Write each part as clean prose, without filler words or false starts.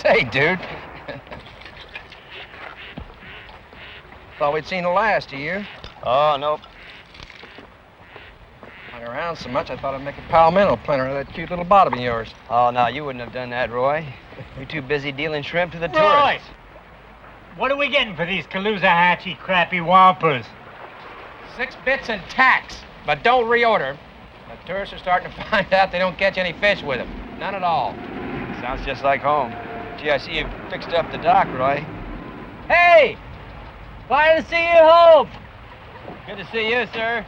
Hey, dude. Thought we'd seen the last of you. Oh, nope. Hung around so much, I thought I'd make a palmetto planter out of that cute little bottom of yours. Oh, no, you wouldn't have done that, Roy. You're too busy dealing shrimp to the Roy! tourists. What are we getting for these Caloosahatchee crappy wampers? 6 bits and tax, but don't reorder. The tourists are starting to find out they don't catch any fish with them. None at all. Sounds just like home. Gee, I see you fixed up the dock, Roy. Hey! Glad to see you home! Good to see you, sir.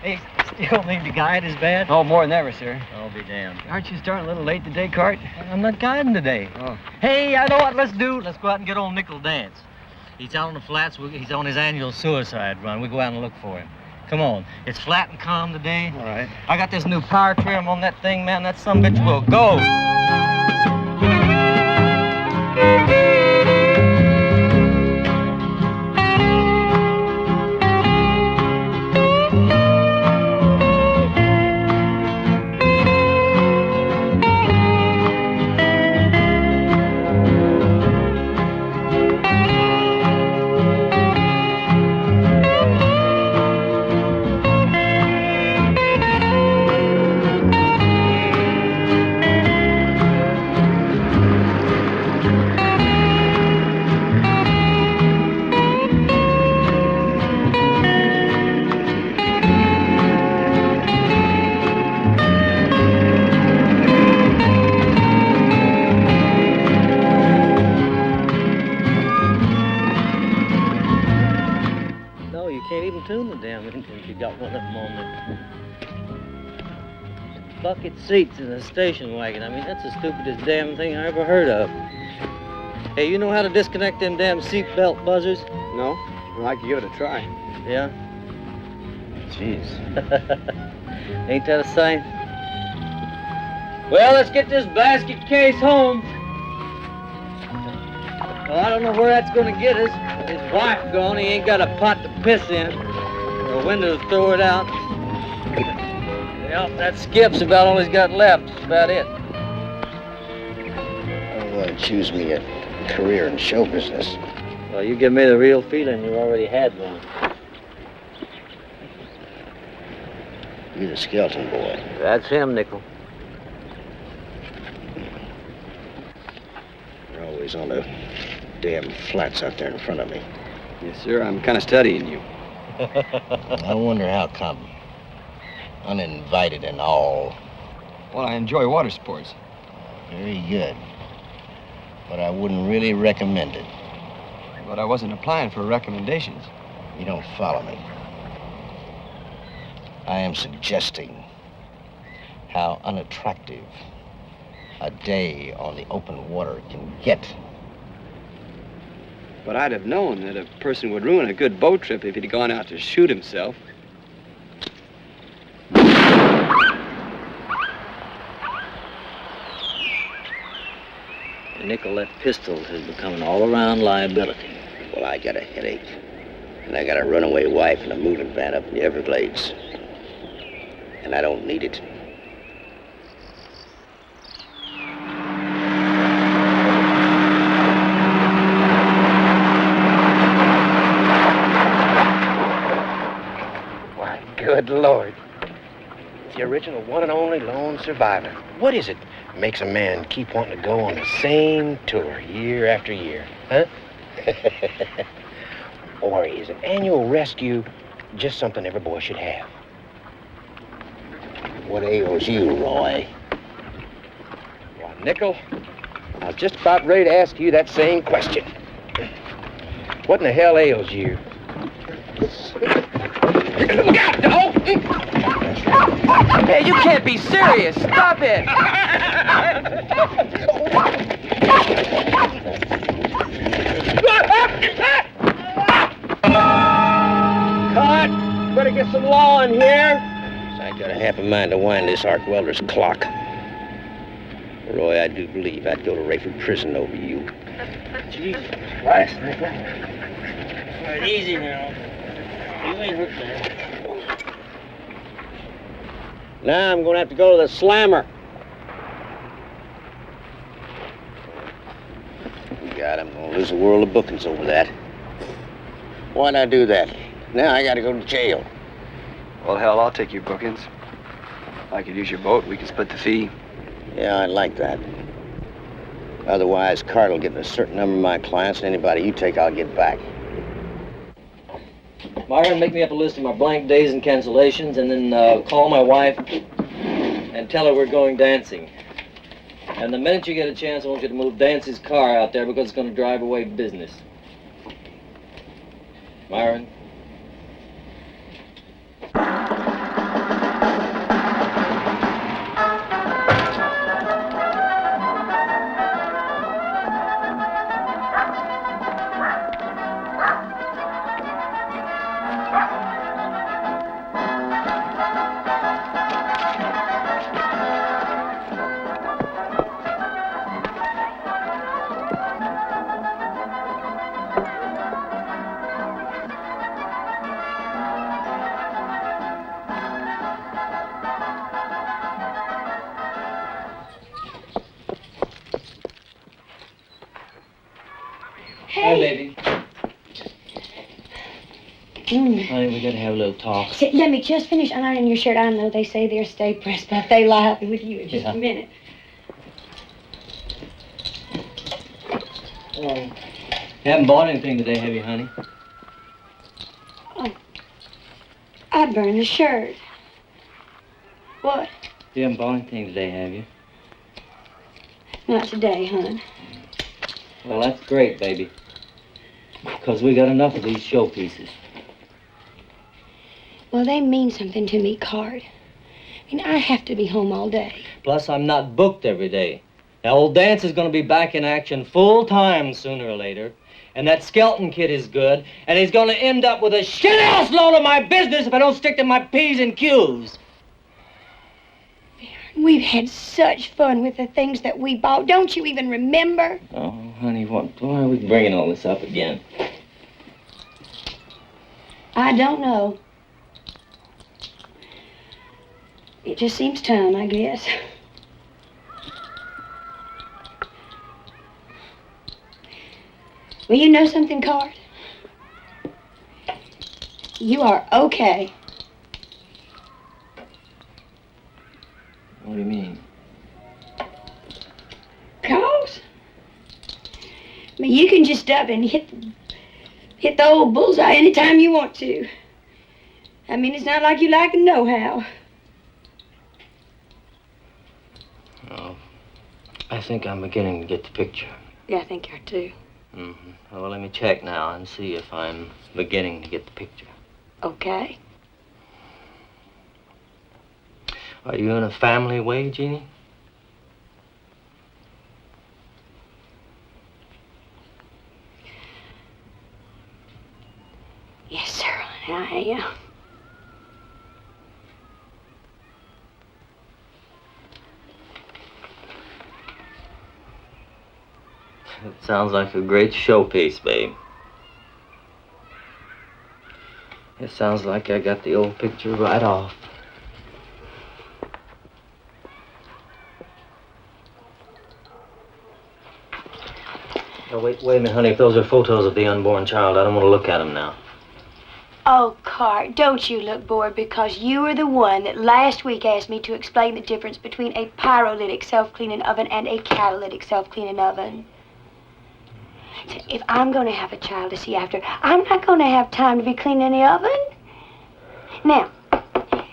Hey, still need to guide as bad? Oh, more than ever, sir. I'll be damned. Aren't you starting a little late today, Cart? I'm not guiding today. Oh. Hey, I know what let's do. Let's go out and get old Nickel Dance. He's out on the flats. He's on his annual suicide run. We go out and look for him. Come on. It's flat and calm today. All right. I got this new power trim on that thing, man. That sumbitch will go. Bucket seats in a station wagon. I mean, that's the stupidest damn thing I ever heard of. Hey, you know how to disconnect them damn seatbelt buzzers? No? Well, I could give it a try. Yeah? Jeez. Ain't that a sight? Well, let's get this basket case home. Well, I don't know where that's gonna get us. His wife gone, he ain't got a pot to piss in, or a window to throw it out. Well, that skip's about all he's got left. That's about it. I want to choose me a career in show business. Well, you give me the real feeling you already had one. You're the skeleton boy. That's him, Nickel. You're always on the damn flats out there in front of me. Yes, sir. I'm kind of studying you. I wonder how come. uninvited and all. Well, I enjoy water sports. Very good. But I wouldn't really recommend it. But I wasn't applying for recommendations. You don't follow me. I am suggesting how unattractive a day on the open water can get. But I'd have known that a person would ruin a good boat trip if he'd gone out to shoot himself. Nickel, that pistol has become an all-around liability. Well, I got a headache. And I got a runaway wife and a moving van up in the Everglades. And I don't need it. Why, good Lord. The original one and only lone survivor. What is it makes a man keep wanting to go on the same tour year after year, huh? Or is an annual rescue just something every boy should have? What ails you, Roy? Well, Nickel, I was just about ready to ask you that same question. What in the hell ails you? Look out, dog! Hey, you can't be serious. Stop it! Cut! Better get some law in here. I got a half a mind to wind this arc welder's clock. Roy, I do believe I'd go to Rayford Prison over you. Jesus Christ, Nickel. All right, easy now. You ain't hurt there. Now I'm gonna have to go to the slammer. God, I'm gonna lose a world of bookings over that. Why'd I do that? Now I gotta go to jail. Well, hell, I'll take your bookings. I could use your boat. We can split the fee. Yeah, I'd like that. Otherwise, Cart'll get a certain number of my clients, and anybody you take, I'll get back. Myron, make me up a list of my blank days and cancellations, and then call my wife and tell her we're going dancing. And the minute you get a chance, I want you to move Dancy's car out there because it's going to drive away business. Myron? Hi, baby. Honey, we gotta have a little talk. Let me just finish ironing your shirt. I know they say they're stay pressed, but they lie with you in just a minute. You haven't bought anything today, have you, honey? Oh, I burned the shirt. What? You haven't bought anything today, have you? Not today, hon. Well, that's great, baby. Because we got enough of these showpieces. Well, they mean something to me, Card. I mean, I have to be home all day. Plus, I'm not booked every day. Now, old Dance is going to be back in action full time sooner or later. And that Skelton kid is good. And he's going to end up with a shit-ass load of my business if I don't stick to my P's and Q's. We've had such fun with the things that we bought. Don't you even remember? Oh, honey, why are we bringing all this up again? I don't know. It just seems time, I guess. Well, you know something, Card? You are okay. What do you mean? Cause? I mean, you can just up and hit the old bullseye anytime you want to. I mean, it's not like you like to know how. Oh, I think I'm beginning to get the picture. Yeah, I think you are too. Mm-hmm. Well, let me check now and see if I'm beginning to get the picture. Okay. Are you in a family way, Jeannie? Yes, sir. I am. It sounds like a great showpiece, babe. It sounds like I got the old picture right off. Oh, wait a minute, honey. If those are photos of the unborn child, I don't want to look at them now. Oh, Cart, don't you look bored because you were the one that last week asked me to explain the difference between a pyrolytic self-cleaning oven and a catalytic self-cleaning oven. If I'm going to have a child to see after, I'm not going to have time to be cleaning the oven. Now,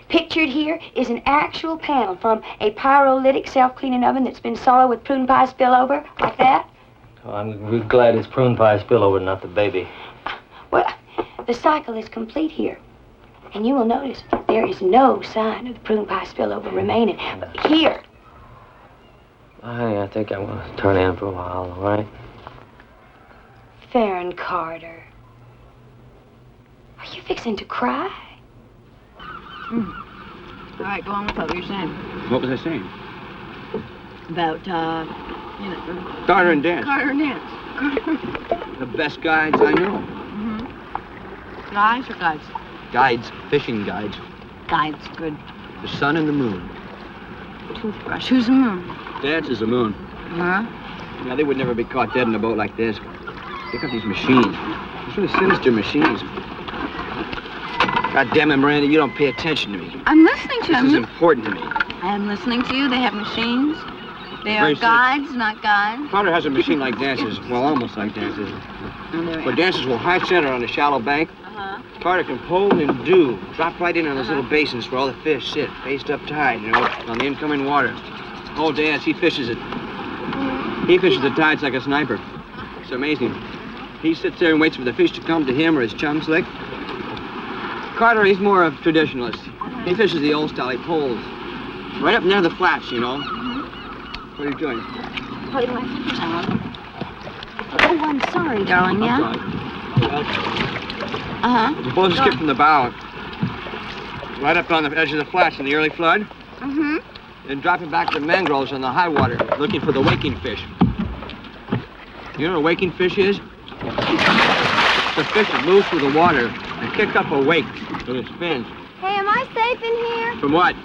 pictured here is an actual panel from a pyrolytic self-cleaning oven that's been solid with prune pie spillover, like that. Oh, I'm glad it's prune pie spillover, not the baby. Well, the cycle is complete here. And you will notice there is no sign of the prune pie spillover remaining. But here. I think I'm going to turn in for a while, all right? Farron Carter. Are you fixing to cry? All right, go on with what you're saying. What was I saying? About, Carter and Dance. Carter and Dance. The best guides I know. Mm-hmm. Guys or guides? Guides, fishing guides. Guides, good. The sun and the moon. Toothbrush. Who's the moon? Dance is the moon. Huh? Now, they would never be caught dead in a boat like this. Look at these machines. These really sinister machines. God damn it, Miranda, you don't pay attention to me. I'm listening to This him. is important to me. I am listening to you. They have machines. They are Very guides, not guides. Carter has a machine like Dance's. Well, almost like Dance's. Oh, there we But are. Dance's will high center on a shallow bank. Uh-huh. Carter can pull and do. Drop right in on those little basins where all the fish sit, faced up tide, you know, on the incoming water. Oh, Dance, he fishes it. He fishes the tides like a sniper. It's amazing. He sits there and waits for the fish to come to him or his chum slick. Carter, he's more of a traditionalist. He fishes the old style. He pulls. Right up near the flats, you know. What are you doing? Putting my fingers on. Oh, I'm sorry, darling, yeah? Uh-huh. You're supposed to skip from the bow. Right up on the edge of the flats in the early flood. Mm-hmm. Then drop it back to the mangroves on the high water, looking for the waking fish. You know what a waking fish is? It's a fish that moves through the water and kicks up a wake with its fins. Hey, am I safe in here? From what?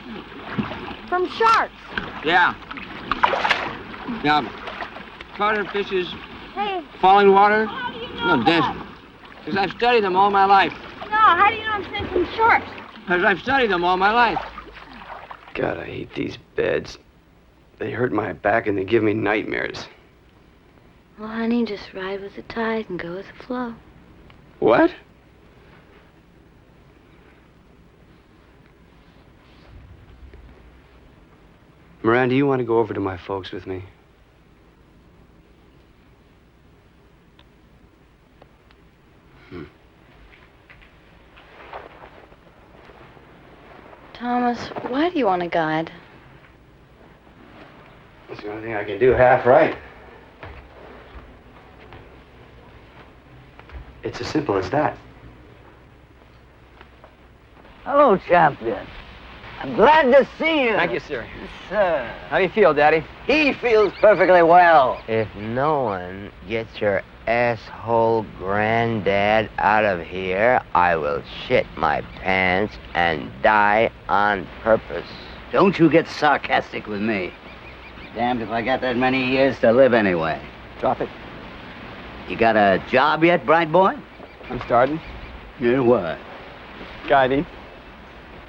From sharks. Yeah. Now, Carter fishes Hey, falling water. No, Dance. Because I've studied them all my life. no, how do you know I'm safe from sharks? Because I've studied them all my life. God, I hate these beds. They hurt my back and they give me nightmares. Well, honey, just ride with the tide and go with the flow. What? Miranda, you want to go over to my folks with me? Thomas, why do you want a guide? It's the only thing I can do half right. It's as simple as that. Hello, champion. I'm glad to see you. Thank you, sir. Sir. How do you feel, Daddy? He feels perfectly well. If no one gets your asshole granddad out of here, I will shit my pants and die on purpose. Don't you get sarcastic with me. Damned if I got that many years to live anyway. Drop it. You got a job yet, bright boy? I'm starting. In what? Guiding.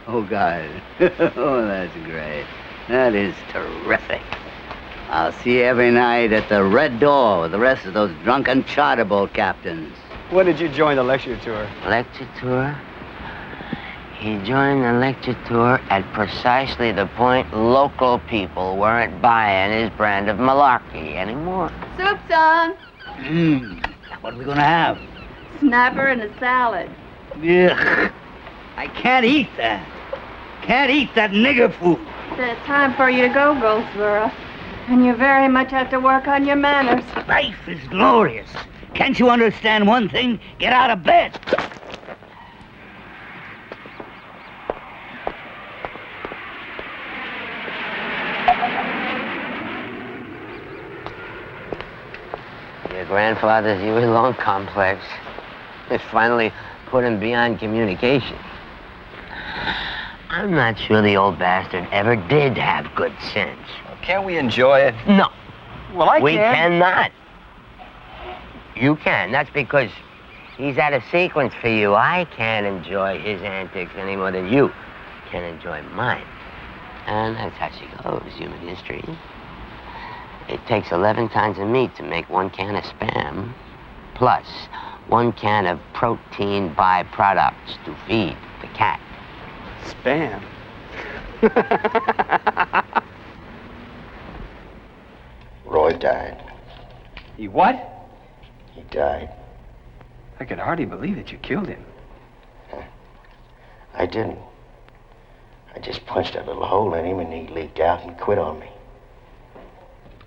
Oh, God. Oh, that's great. That is terrific. I'll see you every night at the Red Door with the rest of those drunken charter boat captains. When did you join the lecture tour? Lecture tour? He joined the lecture tour at precisely the point local people weren't buying his brand of malarkey anymore. Soup's on. What are we gonna have? Snapper and a salad. Ugh. I can't eat that. Can't eat that nigger food. It's time for you to go, Goldsboro. And you very much have to work on your manners. Life is glorious. Can't you understand one thing? Get out of bed. Your grandfather's year-long complex has finally put him beyond communication. I'm not sure the old bastard ever did have good sense. Can't we enjoy it? No. Well, I We can. cannot. You can. That's because he's out of sequence for you. I can't enjoy his antics any more than you can enjoy mine. And that's how she goes, human history. It takes 11 tons of meat to make 1 can of Spam, plus 1 can of protein byproducts to feed the cat. Spam? Roy died. He what? He died. I could hardly believe that you killed him. I didn't. I just punched a little hole in him and he leaked out and quit on me.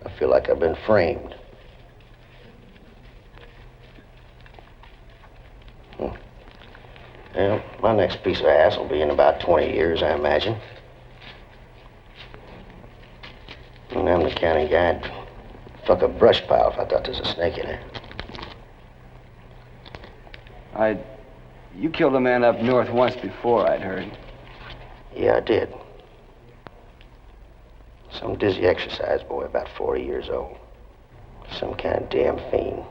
I feel like I've been framed. Well, my next piece of ass will be in about 20 years, I imagine. And I'm the kind of guy who'd fuck a brush pile if I thought there's a snake in it. You killed a man up north once before, I'd heard. Yeah, I did. Some dizzy exercise boy about 40 years old. Some kind of damn fiend.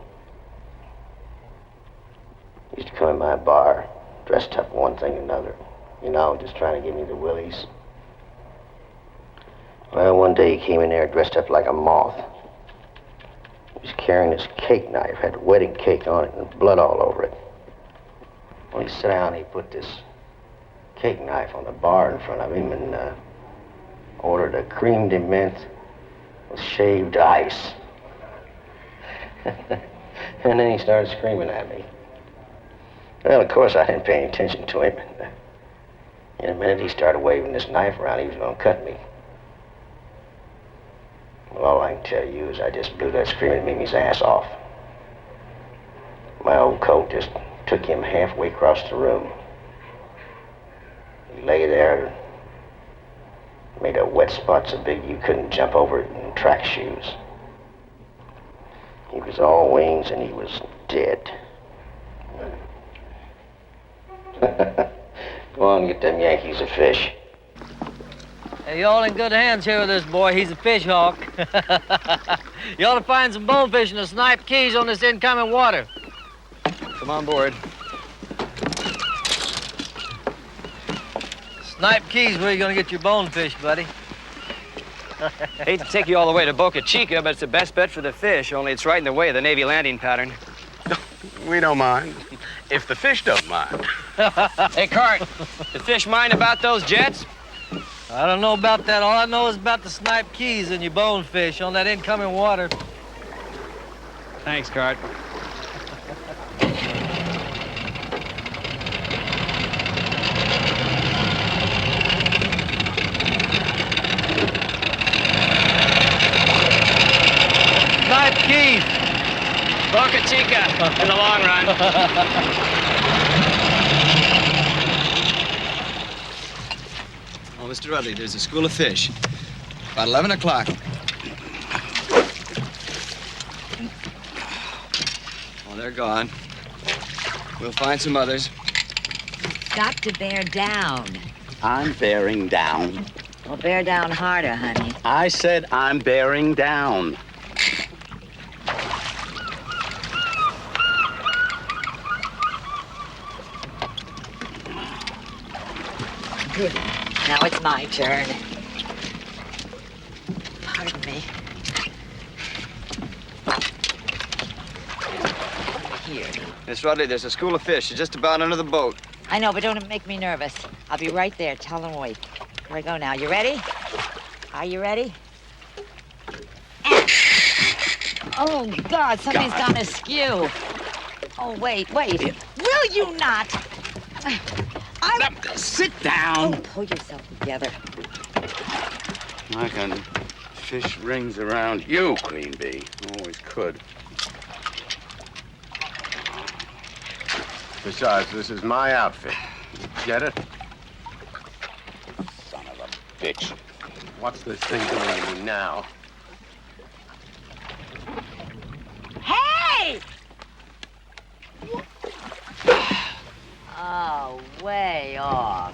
Used to come in my bar, dressed up one thing or another. You know, just trying to give me the willies. Well, one day he came in there dressed up like a moth. He was carrying this cake knife, had wedding cake on it and blood all over it. When he sat down, he put this cake knife on the bar in front of him and ordered a cream de mint with shaved ice. And then he started screaming at me. Well, of course, I didn't pay any attention to him. In a minute, he started waving this knife around. He was going to cut me. Well, all I can tell you is I just blew that screaming Mimi's ass off. My old coat just took him halfway across the room. He lay there, made a wet spot so big you couldn't jump over it in track shoes. He was all wings and he was dead. Go on, get them Yankees a fish. Hey, you're all in good hands here with this boy. He's a fish hawk. You ought to find some bonefish and the snipe keys on this incoming water. Come on board. Snipe keys, where are you going to get your bonefish, buddy? Hate to take you all the way to Boca Chica, but it's the best bet for the fish, only it's right in the way of the Navy landing pattern. We don't mind. If the fish don't mind. Hey, Cart, the fish mind about those jets? I don't know about that. All I know is about the snipe keys and your bonefish on that incoming water. Thanks, Cart. Snipe keys. Boca Chica in the long run. Oh, Mr. Rudley, there's a school of fish. About 11 o'clock. Oh, they're gone. We'll find some others. Got to bear down. I'm bearing down. Well, bear down harder, honey. I said I'm bearing down. Good. Now it's my turn. Pardon me. Here. Miss Rudley, there's a school of fish just about under the boat. I know, but don't make me nervous. I'll be right there. Tell them wait. Here I go now. You ready? Are you ready? Oh, God, something's gone askew. Oh, wait. Will you not? Sit down. Oh, pull yourself together. I can fish rings around you, Queen Bee. Always could. Besides, this is my outfit. Get it? Son of a bitch. What's this thing doing to me now? Hey! Oh, way off.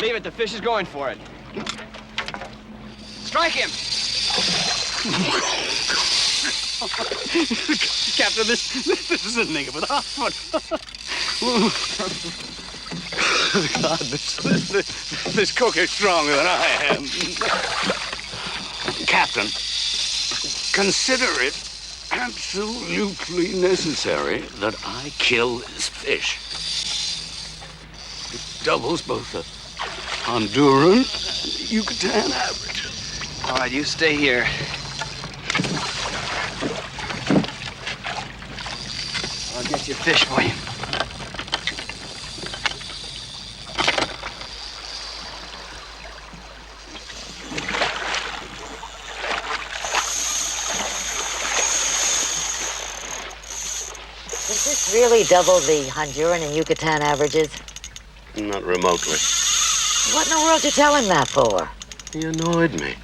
Leave it. The fish is going for it. Strike him! Captain, this is a nigger with a foot. God, this cook is stronger than I am. Captain, consider it absolutely necessary that I kill this fish. It doubles both the Honduran and Yucatan average. All right, you stay here. I'll get you a fish for you. Does this really double the Honduran and Yucatan averages? Not remotely. What in the world you tell him that for? He annoyed me.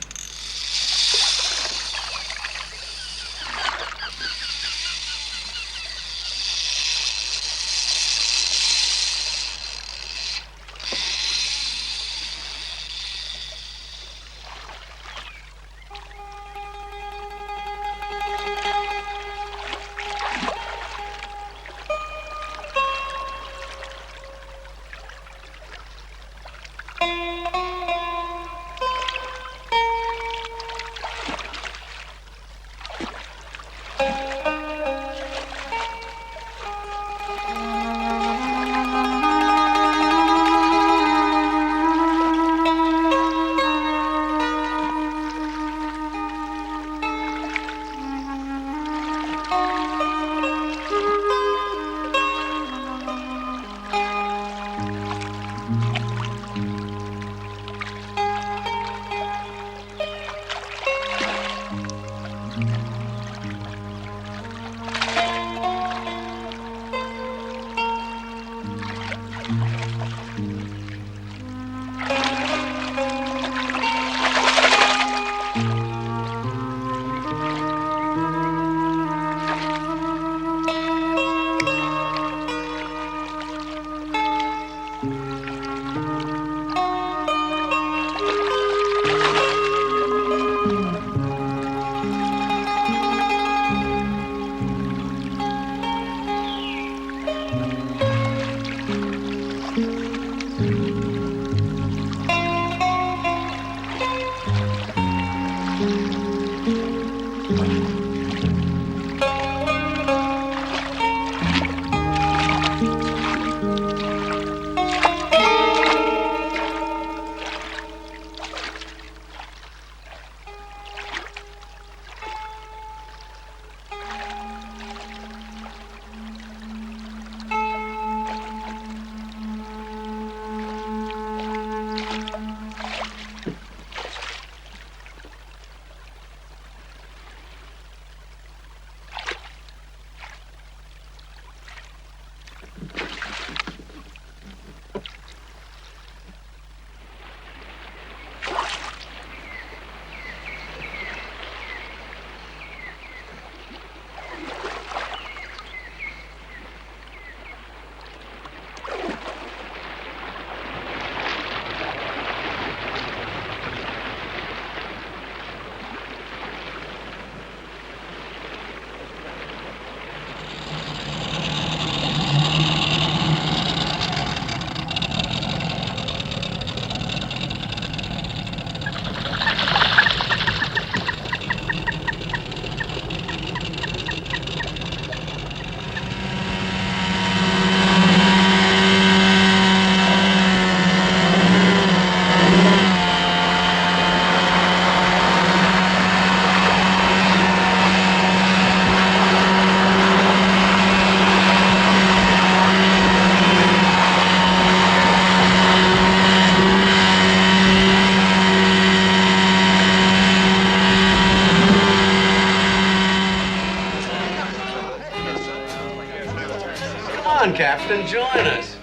Captain. Join us.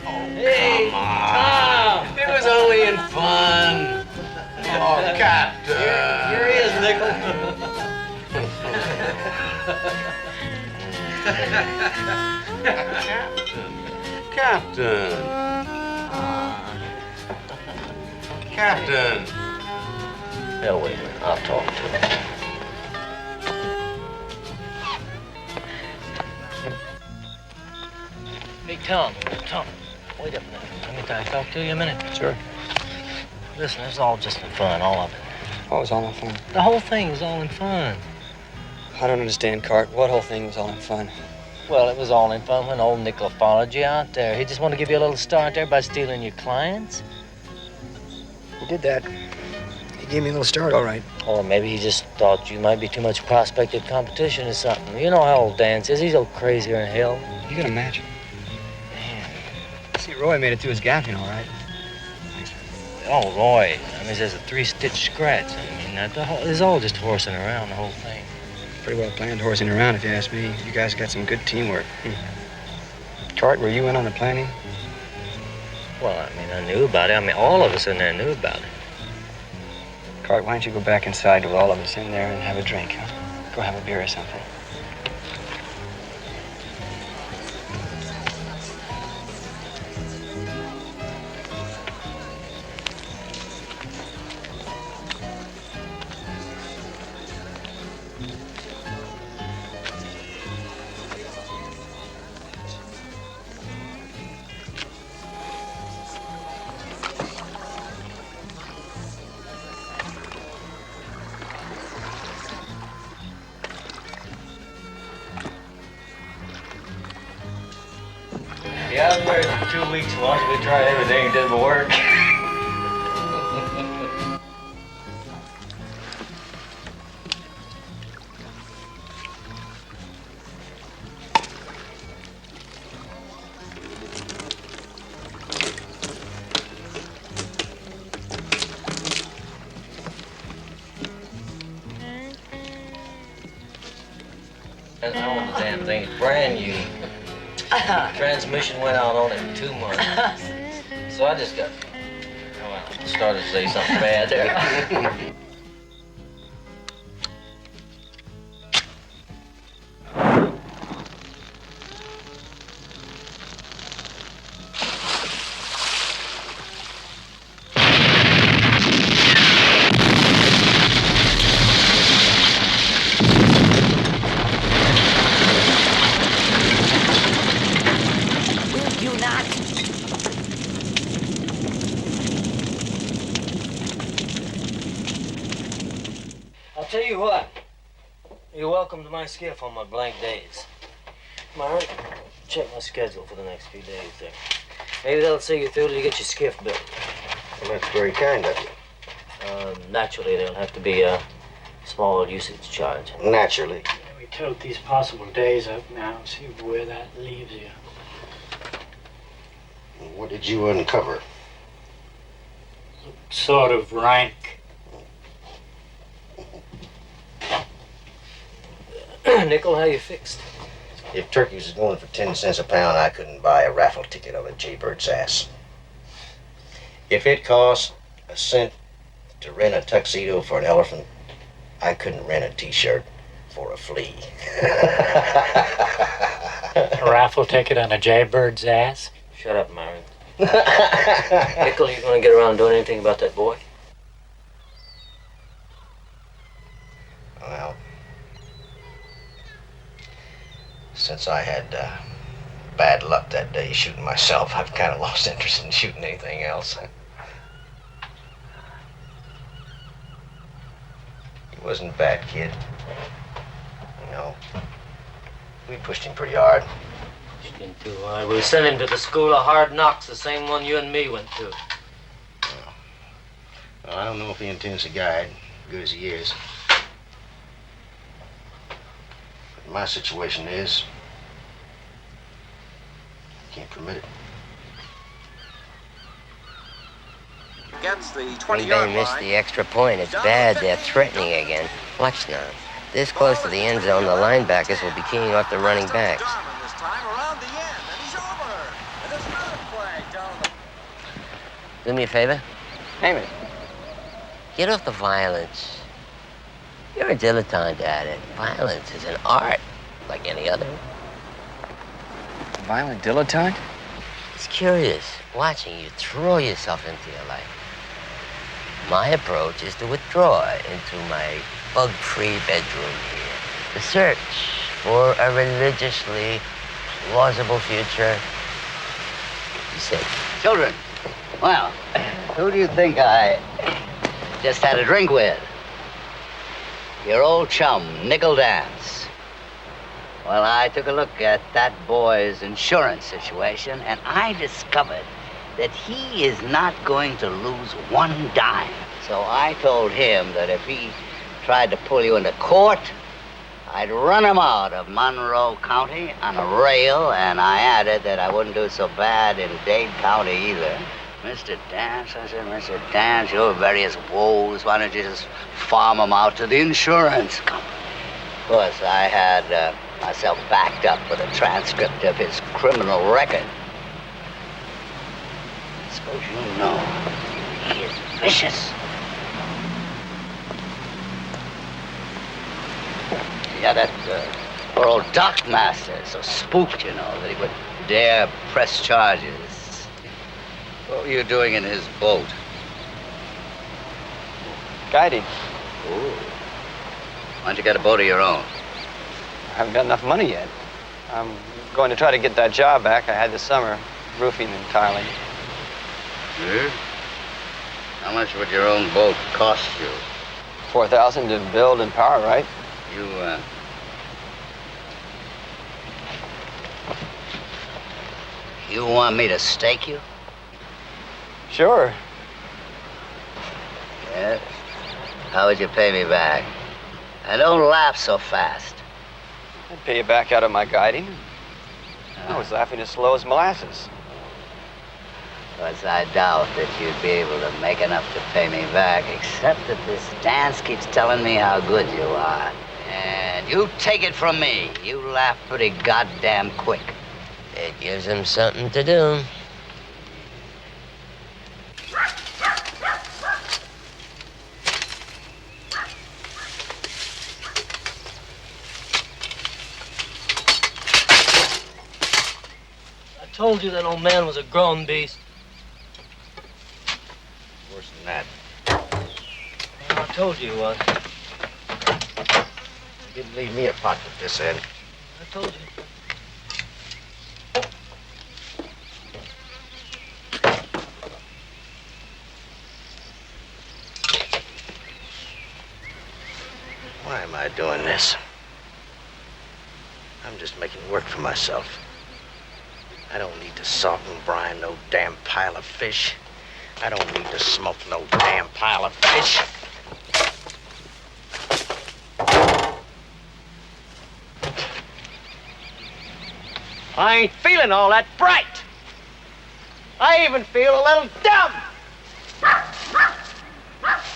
Hey, Come on. Tom! It was only in fun. Oh, Captain. Here he is, Nickel. Captain. Captain. Now, wait a minute. I'll talk to him. Hey, Tom, wait a minute. Let me talk to you a minute. Sure. Listen, it's all just in fun, all of it. What was all in fun? The whole thing was all in fun. I don't understand, Cart. What whole thing was all in fun? Well, it was all in fun when old Nickel followed you out there. He just wanted to give you a little start there by stealing your clients. He did that. He gave me a little start, all right. Or maybe he just thought you might be too much prospective competition or something. You know how old Dan is. He's old crazier than hell. You can imagine. Man. See, Roy made it through his gaffing, all right. Oh, Roy. I mean, there's a 3-stitch scratch. I mean, it's all just horsing around, the whole thing. Pretty well planned horsing around, if you ask me. You guys got some good teamwork. Cart, were you in on the planning? Well, I mean, I knew about it. I mean, all of us in there knew about it. Cart, why don't you go back inside with all of us in there and have a drink, huh? Go have a beer or something. Yeah, I was married for 2 weeks once. We tried everything, it didn't work. That's all the damn thing. It's brand new. Transmission went out on it in 2 months. So I just got, started to say something bad there. I'll tell you what. You're welcome to my skiff on my blank days. Myron, check my schedule for the next few days there. Maybe that'll see you through till you get your skiff built. Well, that's very kind of you. Naturally, there'll have to be a small usage charge. Naturally. We tote these possible days up now, see where that leaves you. What did you uncover? Sort of rank. Nickel, how you fixed? If turkeys was going for 10 cents a pound, I couldn't buy a raffle ticket on a jaybird's ass. If it cost a cent to rent a tuxedo for an elephant, I couldn't rent a t-shirt for a flea. A raffle ticket on a jaybird's ass? Shut up, Myron. Nickel, you gonna get around doing anything about that boy? Well, since I had bad luck that day shooting myself, I've kind of lost interest in shooting anything else. He wasn't a bad kid. You know, we pushed him pretty hard. Pushed him too hard. We sent him to the school of hard knocks, the same one you and me went to. Well, I don't know if he intends to guide, good as he is. But my situation is, I can't permit it. Gets the 20-yard line. They missed the extra point. It's bad. They're threatening again. Watch now. This close to the end zone, the linebackers will be keying off the running backs. Do me a favor. Name it. Get off the violence. You're a dilettante at it. Violence is an art, like any other. Violent dilettante? It's curious watching you throw yourself into your life. My approach is to withdraw into my bug-free bedroom here. The search for a religiously plausible future. You see. Children, well, who do you think I just had a drink with? Your old chum, Nickel Dance. Well, I took a look at that boy's insurance situation, and I discovered that he is not going to lose one dime. So I told him that if he tried to pull you into court, I'd run him out of Monroe County on a rail, and I added that I wouldn't do so bad in Dade County either. Mr. Dance, I said, Mr. Dance, your various woes, why don't you just farm them out to the insurance company? Of course, I had myself backed up with a transcript of his criminal record. Suppose you know, he is vicious. Yeah, that poor old dockmaster is so spooked, you know, that he would dare press charges. What were you doing in his boat? Guiding. Ooh. Why don't you get a boat of your own? I haven't got enough money yet. I'm going to try to get that job back I had this summer, roofing and tiling. Hmm? How much would your own boat cost you? $4,000 to build and power, right? You want me to stake you? Sure. Yes? How would you pay me back? And don't laugh so fast. I'd pay you back out of my guiding. I was laughing as slow as molasses. Because I doubt that you'd be able to make enough to pay me back, except that this dance keeps telling me how good you are. And you take it from me, you laugh pretty goddamn quick. It gives him something to do. I told you that old man was a grown beast. Worse than that. I told you he was. You didn't leave me a pot with this end. I told you. Why am I doing this? I'm just making work for myself. I don't need to salt and brine no damn pile of fish. I don't need to smoke no damn pile of fish. I ain't feeling all that bright. I even feel a little dumb.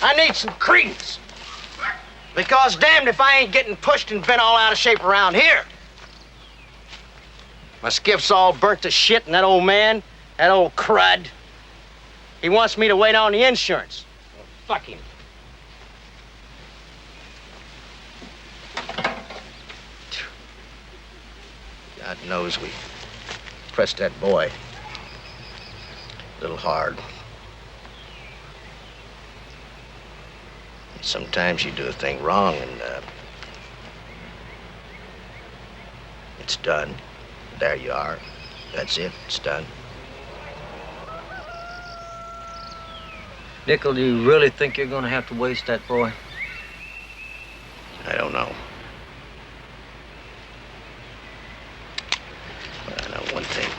I need some credence. Because damned if I ain't getting pushed and bent all out of shape around here. My skiff's all burnt to shit, and that old man, that old crud, he wants me to wait on the insurance. Well, fuck him. God knows we pressed that boy a little hard. Sometimes you do a thing wrong and it's done. There you are. That's it. It's done. Nickel, do you really think you're going to have to waste that boy? I don't know. But I know one thing.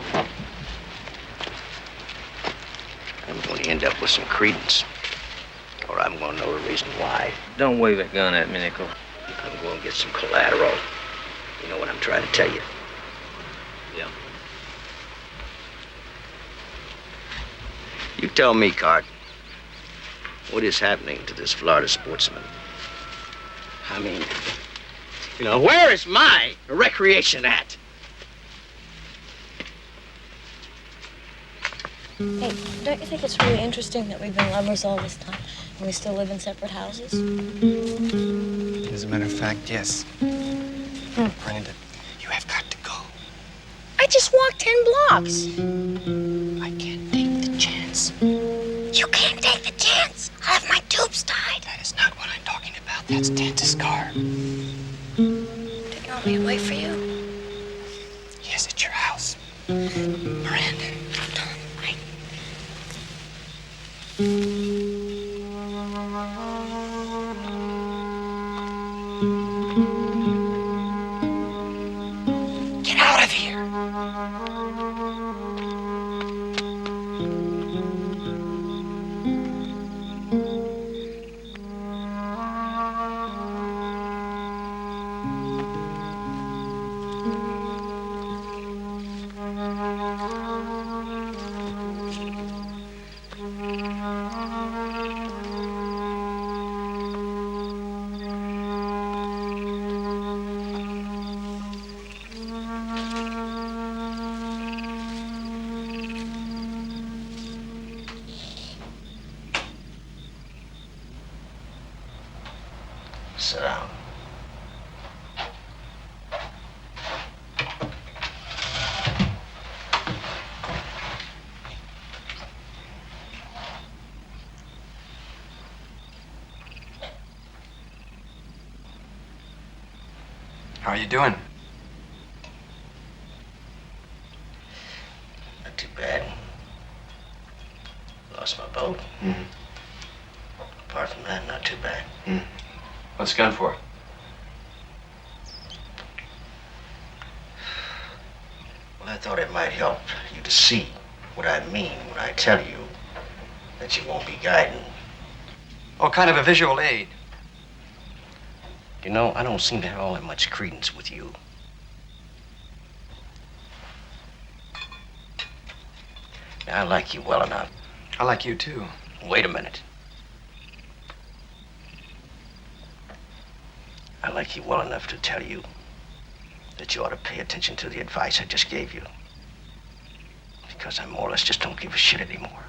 I'm going to end up with some credence. Or I'm going to know the reason why. Don't wave a gun at me, Nickel. I'm going to get some collateral. You know what I'm trying to tell you? Yeah. You tell me, Cart, what is happening to this Florida sportsman? I mean, you know, where is my recreation at? Hey, don't you think it's really interesting that we've been lovers all this time and we still live in separate houses? As a matter of fact, yes. Brenda, you have got to go. I just walked 10 blocks. I can't take the chance. You can't take the chance. I have my tubes tied. That is not what I'm talking about. That's Dance's car. Don't you want me to wait for you? Yes, at your house. Miranda. Get out of here. Sit down. How are you doing? Not too bad. Lost my boat. Apart from that, not too bad. What's the gun for? Well, I thought it might help you to see what I mean when I tell you that you won't be guiding. What kind of a visual aid? You know, I don't seem to have all that much credence with you. Now, I like you well enough. I like you too. Wait a minute. I like you well enough to tell you that you ought to pay attention to the advice I just gave you. Because I more or less just don't give a shit anymore.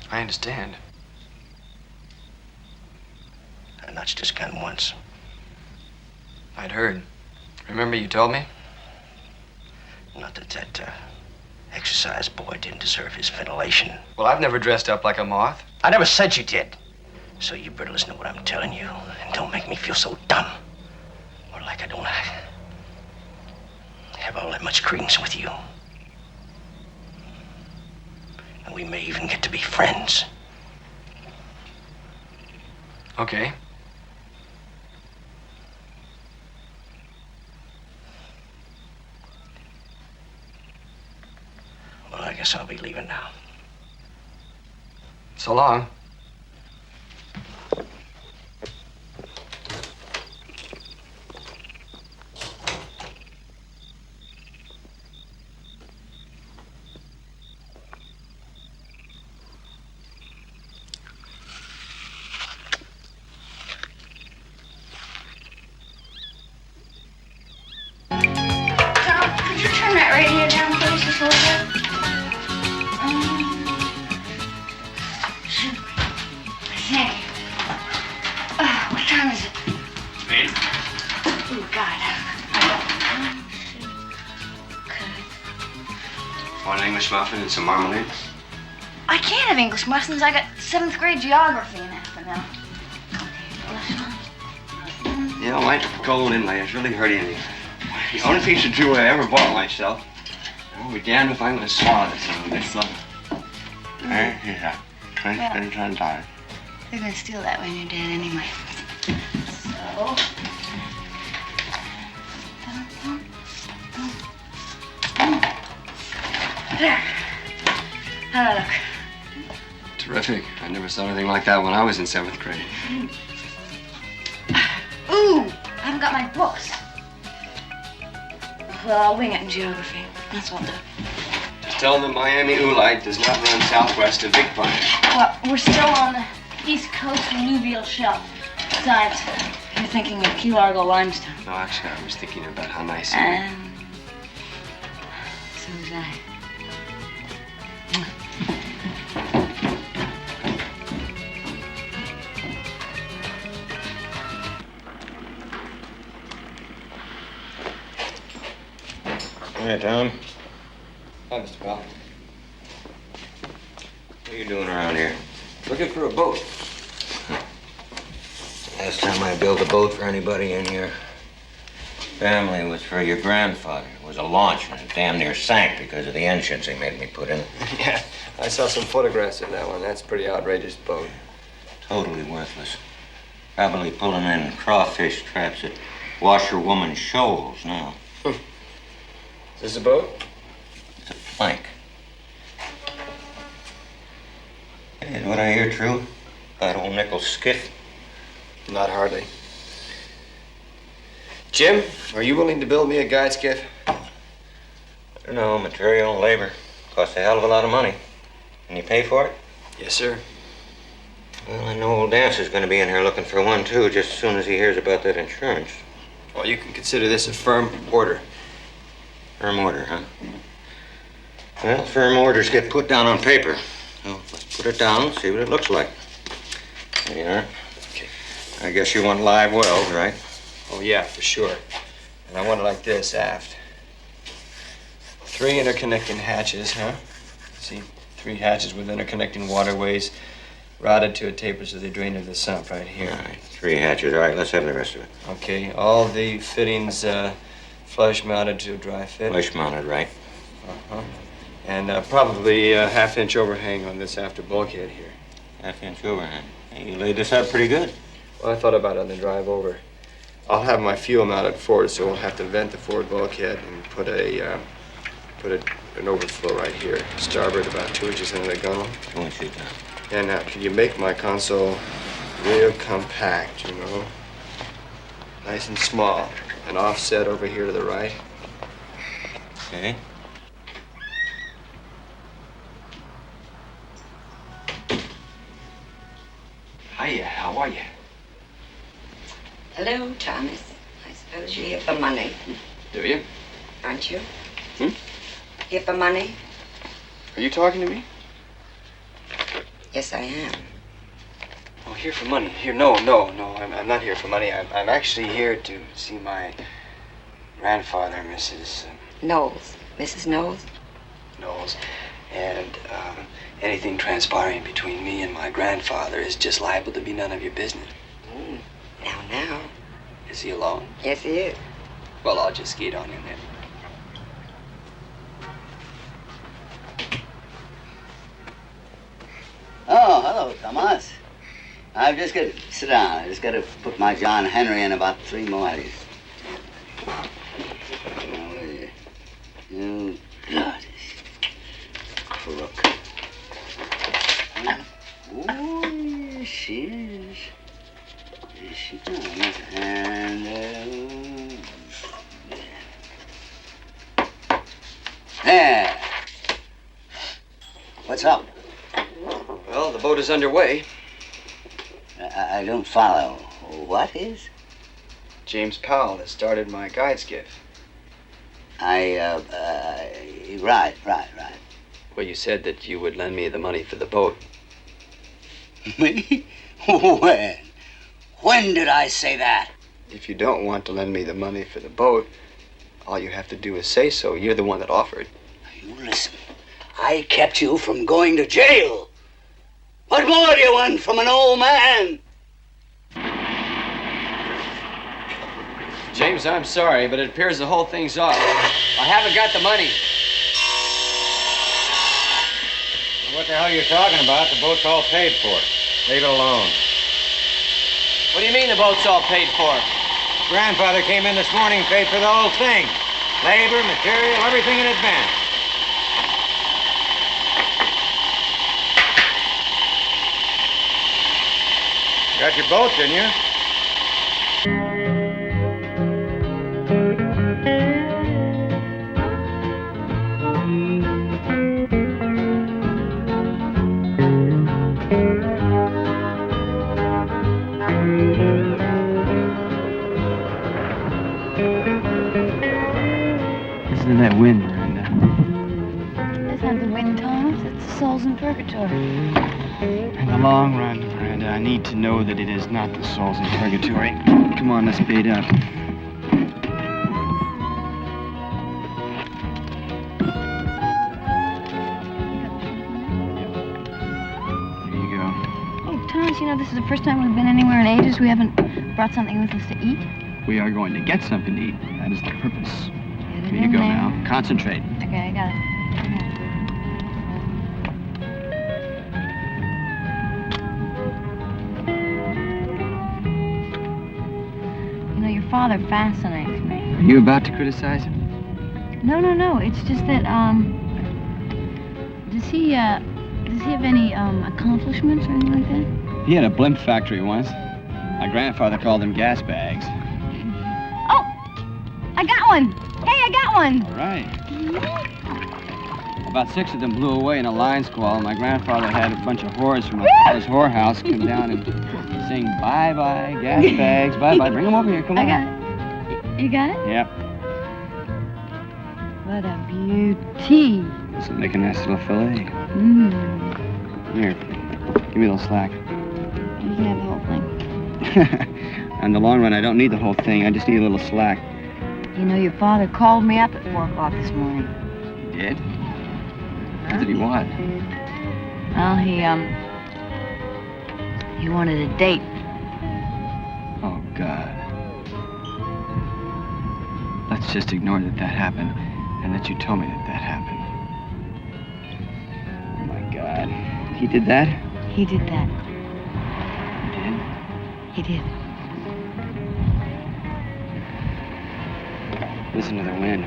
I understand. I notched this gun once. I'd heard. Remember you told me? Not that exercise boy didn't deserve his ventilation. Well, I've never dressed up like a moth. I never said you did. So you better listen to what I'm telling you. And don't make me feel so dumb. Or like I don't have all that much credence with you. And we may even get to be friends. Okay. Well, I guess I'll be leaving now. So long. Could you turn that radio down, please, just a little bit? Thank you. What time is it? 8. Oh, God. Want an English muffin and some marmalade? I can't have English muffins. I got 7th grade geography in half an hour. You know, my gold inlay is really hurting me. The only piece of jewelry I ever bought myself. I'll be damned if I'm going to swallow this thing. This stuff. Yeah. $20. They're gonna steal that when you're dead anyway. So. There. How do I look? Terrific. I never saw anything like that when I was in 7th grade. Ooh, I haven't got my books. Well, I'll wing it in geography. That's what I'll do. Just tell them the Miami Oolite does not run southwest of Big Pine. Well, we're still on the East Coast alluvial shelf. Besides, you're thinking of Key Largo limestone. No, actually, I was thinking about how nice it is. So was I. Hey, Tom. Hi, Mr. Powell. What are you doing around here? Looking for a boat. Last time I built a boat for anybody in your family was for your grandfather. It was a launch and it damn near sank because of the engines they made me put in it. Yeah, I saw some photographs of that one. That's a pretty outrageous boat. Totally worthless. Probably pulling in crawfish traps at washerwoman shoals now. Is this a boat? It's a plank. Hey, is what I hear true? That old nickel skiff? Not hardly. Jim, are you willing to build me a guide skiff? I don't know, material and labor. Costs a hell of a lot of money. Can you pay for it? Yes, sir. Well, I know old Dance is going to be in here looking for one, too, just as soon as he hears about that insurance. Well, you can consider this a firm order. Firm order, huh? Well, firm orders get put down on paper. So let's put it down and see what it looks like. There you are. Okay. I guess you want live wells, right? Oh, yeah, for sure. And I want it like this, aft. 3 interconnecting hatches, huh? See, 3 hatches with interconnecting waterways routed to a taper so they drain into the sump right here. All right, 3 hatches. All right, let's have the rest of it. Okay, all the fittings flush mounted to a dry fit. Flush mounted, right? Uh-huh. And probably a half-inch overhang on this after bulkhead here. Half-inch overhang. Hey, you laid this out pretty good. Well, I thought about it on the drive over. I'll have my fuel mounted forward, so we'll have to vent the forward bulkhead and put an overflow right here, starboard, about 2 inches into the gunnel. 2 inches down. And now, can you make my console real compact, you know? Nice and small. And offset over here to the right. Okay. Hiya, how are you? Hello, Thomas. I suppose you're here for money, Do you? aren't you? Hmm? Here for money? Are you talking to me? Yes, I am. Oh, here for money. Here, no, I'm not here for money. I'm actually here to see my grandfather, Mrs. Knowles. Mrs. Knowles? Knowles. And anything transpiring between me and my grandfather is just liable to be none of your business. Now. Is he alone? Yes, he is. Well, I'll just get on in there. Oh, hello, Thomas. I've just got to sit down. I just got to put my John Henry in about 3 more. Oh, God. Crook. Oh, yes, she is. Yes, she does. And, there. What's up? Well, the boat is underway. I don't follow. What is? James Powell has started my guide skiff. Right. Well, you said that you would lend me the money for the boat. Me? When? When did I say that? If you don't want to lend me the money for the boat, all you have to do is say so. You're the one that offered. You listen. I kept you from going to jail. What more do you want from an old man? James, I'm sorry, but it appears the whole thing's off. I haven't got the money. What the hell are you talking about? The boat's all paid for. Leave it alone. What do you mean the boat's all paid for? Grandfather came in this morning and paid for the whole thing. Labor, material, everything in advance. Got your boat, didn't you? Listen to that wind, Miranda. That's not the wind, Thomas. It's the souls in purgatory. In the long run, Miranda, I need to know that it is not the souls in purgatory. Come on, let's bait up. you know, this is the first time we've been anywhere in ages. We haven't brought something with us to eat. We are going to get something to eat. That is the purpose. Get it Here you in go there. now. Concentrate. Okay, I got it. You know, your father fascinates me. Are you about to criticize him? No. It's just that, does he have any, accomplishments or anything like that? He had a blimp factory once. My grandfather called them gas bags. Oh! I got one! Hey, I got one! Right. About 6 of them blew away in a line squall. My grandfather had a bunch of whores from his whorehouse come down and sing bye-bye, gas bags, bye-bye. Bring them over here, come on. I got it. You got it? Yep. What a beauty. This will make a nice little fillet. Mmm. Here, give me a little slack. You can have the whole thing. In the long run, I don't need the whole thing. I just need a little slack. You know, your father called me up at 4 o'clock this morning. He did? What did he want? Well, he wanted a date. Oh, God. Let's just ignore that happened, and that you told me that happened. Oh, my God. He did that? He did that. He did? He did. Listen to the wind.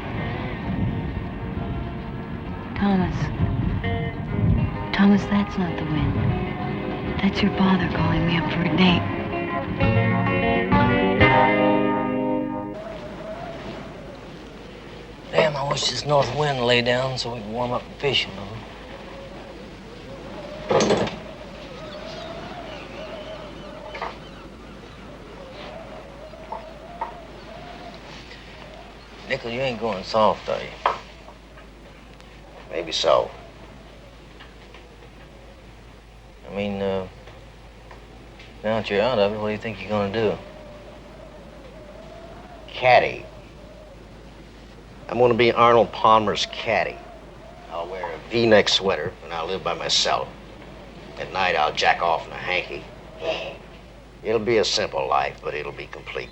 Thomas, that's not the wind. That's your father calling me up for a date. Damn, I wish this north wind lay down so we could warm up and fish, you know. Nickel, you ain't going soft, are you? Maybe so. I mean, now that you're out of it, what do you think you're gonna do? Caddy. I'm gonna be Arnold Palmer's caddy. I'll wear a V-neck sweater and I'll live by myself. At night, I'll jack off in a hanky. It'll be a simple life, but it'll be complete.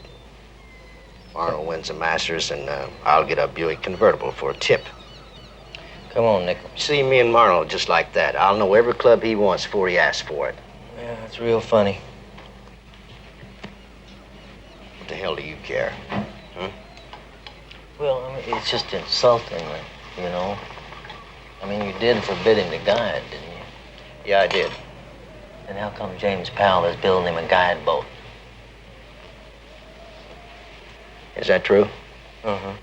Arnold wins the Masters, and I'll get a Buick convertible for a tip. Come on, Nickel. See me and Arnold just like that. I'll know every club he wants before he asks for it. Yeah, that's real funny. What the hell do you care? Well, I mean, it's just insulting, you know. I mean, you did forbid him to guide, didn't you? Yeah, I did. Then how come James Powell is building him a guide boat? Is that true? Uh-huh.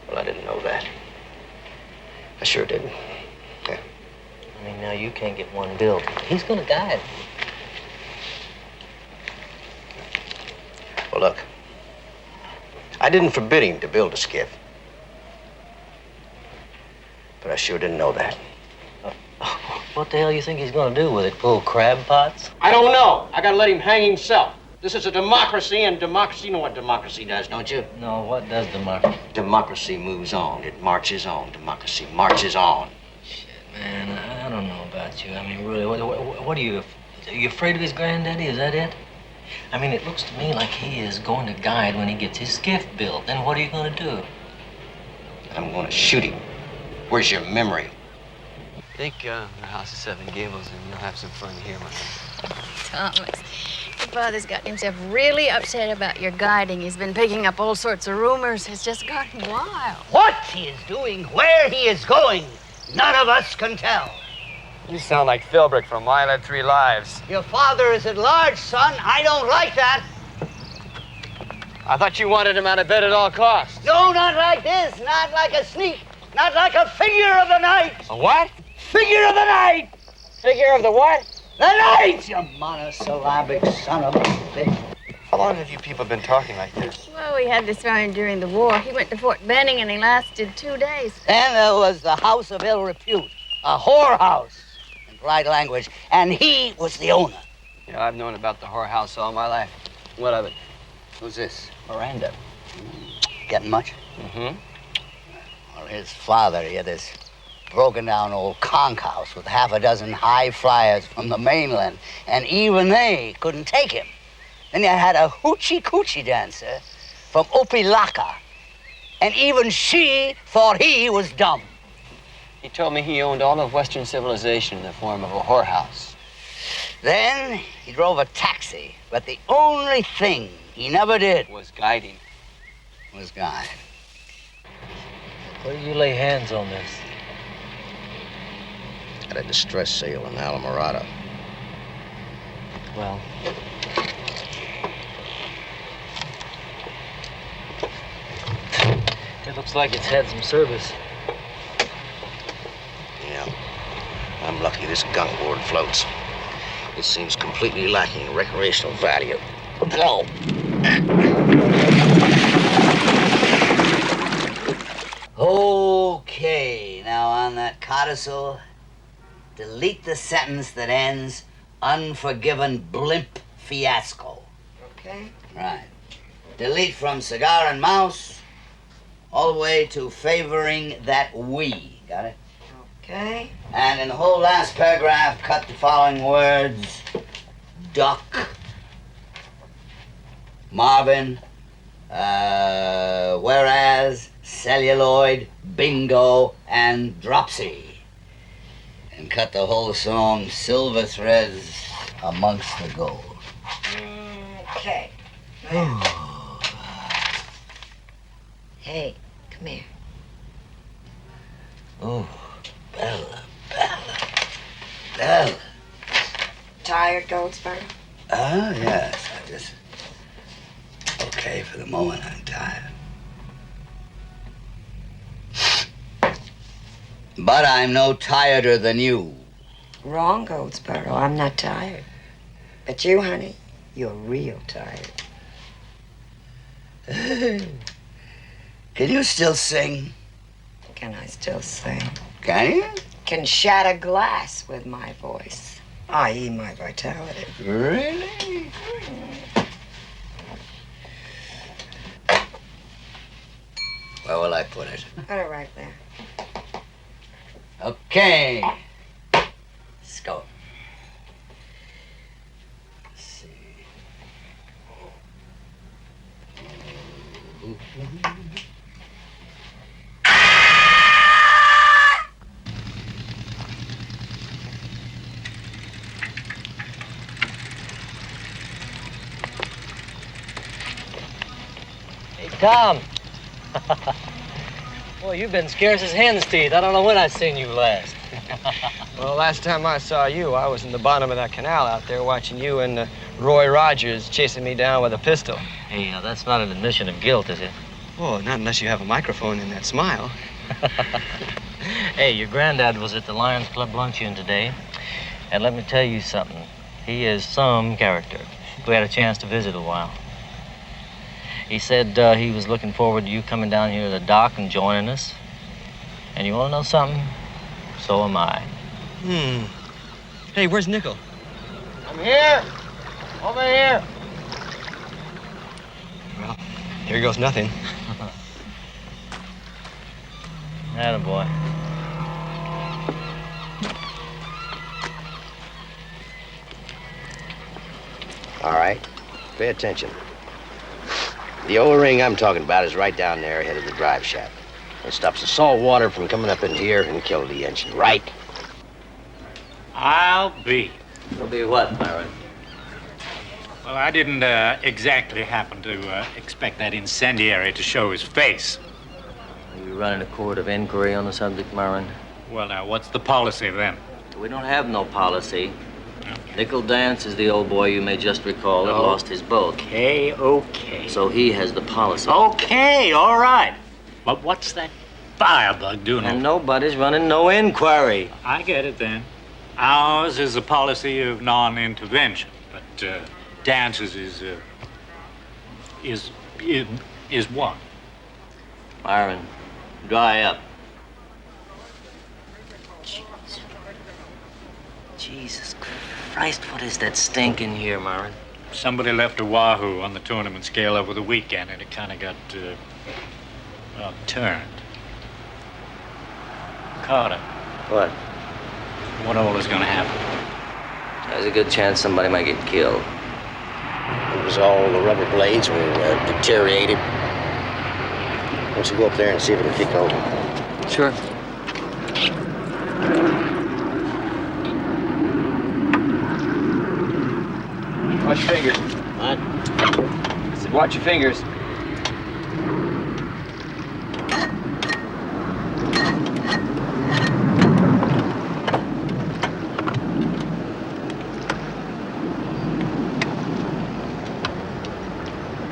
Well, I didn't know that. I sure didn't. Yeah. I mean, now you can't get one built. He's gonna guide. Well, look. I didn't forbid him to build a skiff. But I sure didn't know that. What the hell you think he's gonna do with it? Pull crab pots? I don't know. I gotta let him hang himself. This is a democracy, and democracy, you know what democracy does, don't you? No, what does democracy? Democracy moves on. It marches on. Democracy marches on. Shit, man, I don't know about you. I mean, really, what are you afraid of his granddaddy? Is that it? I mean, it looks to me like he is going to guide when he gets his skiff built. Then what are you gonna do? I'm gonna shoot him. Where's your memory? Think the House of Seven Gables, and you'll have some fun here, my friend. Thomas, your father's got himself really upset about your guiding. He's been picking up all sorts of rumors. It's just gotten wild. What he is doing, where he is going, none of us can tell. You sound like Philbrick from Mile Had 3 Lives. Your father is at large, son. I don't like that. I thought you wanted him out of bed at all costs. No, not like this. Not like a sneak. Not like a figure of the night. A what? Figure of the night. Figure of the what? The night, you monosyllabic son of a bitch. How long have you people been talking like this? Well, we had this running during the war. He went to Fort Benning and he lasted 2 days. Then there was the House of Ill Repute, a whorehouse, in polite language, and he was the owner. Yeah, I've known about the whorehouse all my life. What of it? Who's this? Miranda. Getting much? Mm-hmm. Well, his father, he had this broken down old conch house with half a dozen high flyers from the mainland, and even they couldn't take him. Then you had a hoochie-coochie dancer from Opelika, and even she thought he was dumb. He told me he owned all of Western civilization in the form of a whorehouse. Then he drove a taxi, but the only thing he never did was guiding. Was guide. Where do you lay hands on this? At a distress sale in Alamorada. Well, it looks like it's had some service. Yeah. I'm lucky this gunk board floats. It seems completely lacking in recreational value. No. Okay, now on that codicil, delete the sentence that ends unforgiven blimp fiasco. Okay. Right. Delete from cigar and mouse all the way to favoring that we. Got it? Okay. And in the whole last paragraph, cut the following words: Duck, Marvin, whereas, celluloid, bingo, and dropsy. And cut the whole song Silver Threads Amongst the Gold. Okay. Hey, come here. Oh, Bella, Bella, Bella. Tired, Goldsboro? Yes, I just... Okay, for the moment, I'm tired. But I'm no tireder than you. Wrong, Goldsboro. I'm not tired. But you, honey, you're real tired. Can you still sing? Can I still sing? Can you? Can shatter glass with my voice, i.e. my vitality. Really? Where will I put it? Put it right there. Okay. Let's go. Let's see. Hey, Tom. Well, you've been scarce as hen's teeth. I don't know when I've seen you last. Well, last time I saw you, I was in the bottom of that canal out there watching you and Roy Rogers chasing me down with a pistol. Hey, that's not an admission of guilt, is it? Oh, not unless you have a microphone in that smile. Hey, your granddad was at the Lions Club luncheon today, and let me tell you something. He is some character. We had a chance to visit a while. He said he was looking forward to you coming down here to the dock and joining us. And you want to know something? So am I. Hey, where's Nickel? I'm here. Over here. Well, here goes nothing. Attaboy. All right. Pay attention. The O-ring I'm talking about is right down there ahead of the drive shaft. It stops the salt water from coming up in here and killing the engine, right? I'll be. It'll be what, Myron? Well, I didn't exactly happen to expect that incendiary to show his face. Are you running a court of inquiry on the subject, Myron? Well, now, what's the policy then? We don't have no policy. Nickel Dance is the old boy you may just recall that lost his boat. Okay. So he has the policy. Okay, all right. But what's that firebug doing? And nobody's running no inquiry. I get it then. Ours is a policy of non-intervention, but Dance's is what? Myron, dry up. Jesus Christ, what is that stink in here, Myron? Somebody left a wahoo on the tournament scale over the weekend, and it kind of got, turned. Carter, What? What all is gonna happen? There's a good chance somebody might get killed. It was all the rubber blades were deteriorated. Why don't you go up there and see if it'll kick over? Sure. Watch your fingers. What? I said, watch your fingers.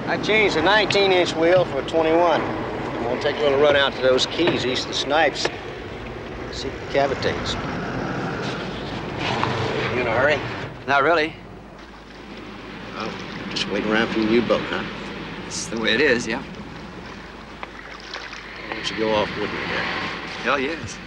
I changed a 19-inch wheel for a 21. I'm gonna take a little run out to those keys east of the Snipes. See if it cavitates. You in a hurry? Not really. Oh, just waiting around for your new boat, huh? It's the way it is, yeah. Why don't you go off with me then? Hell yes.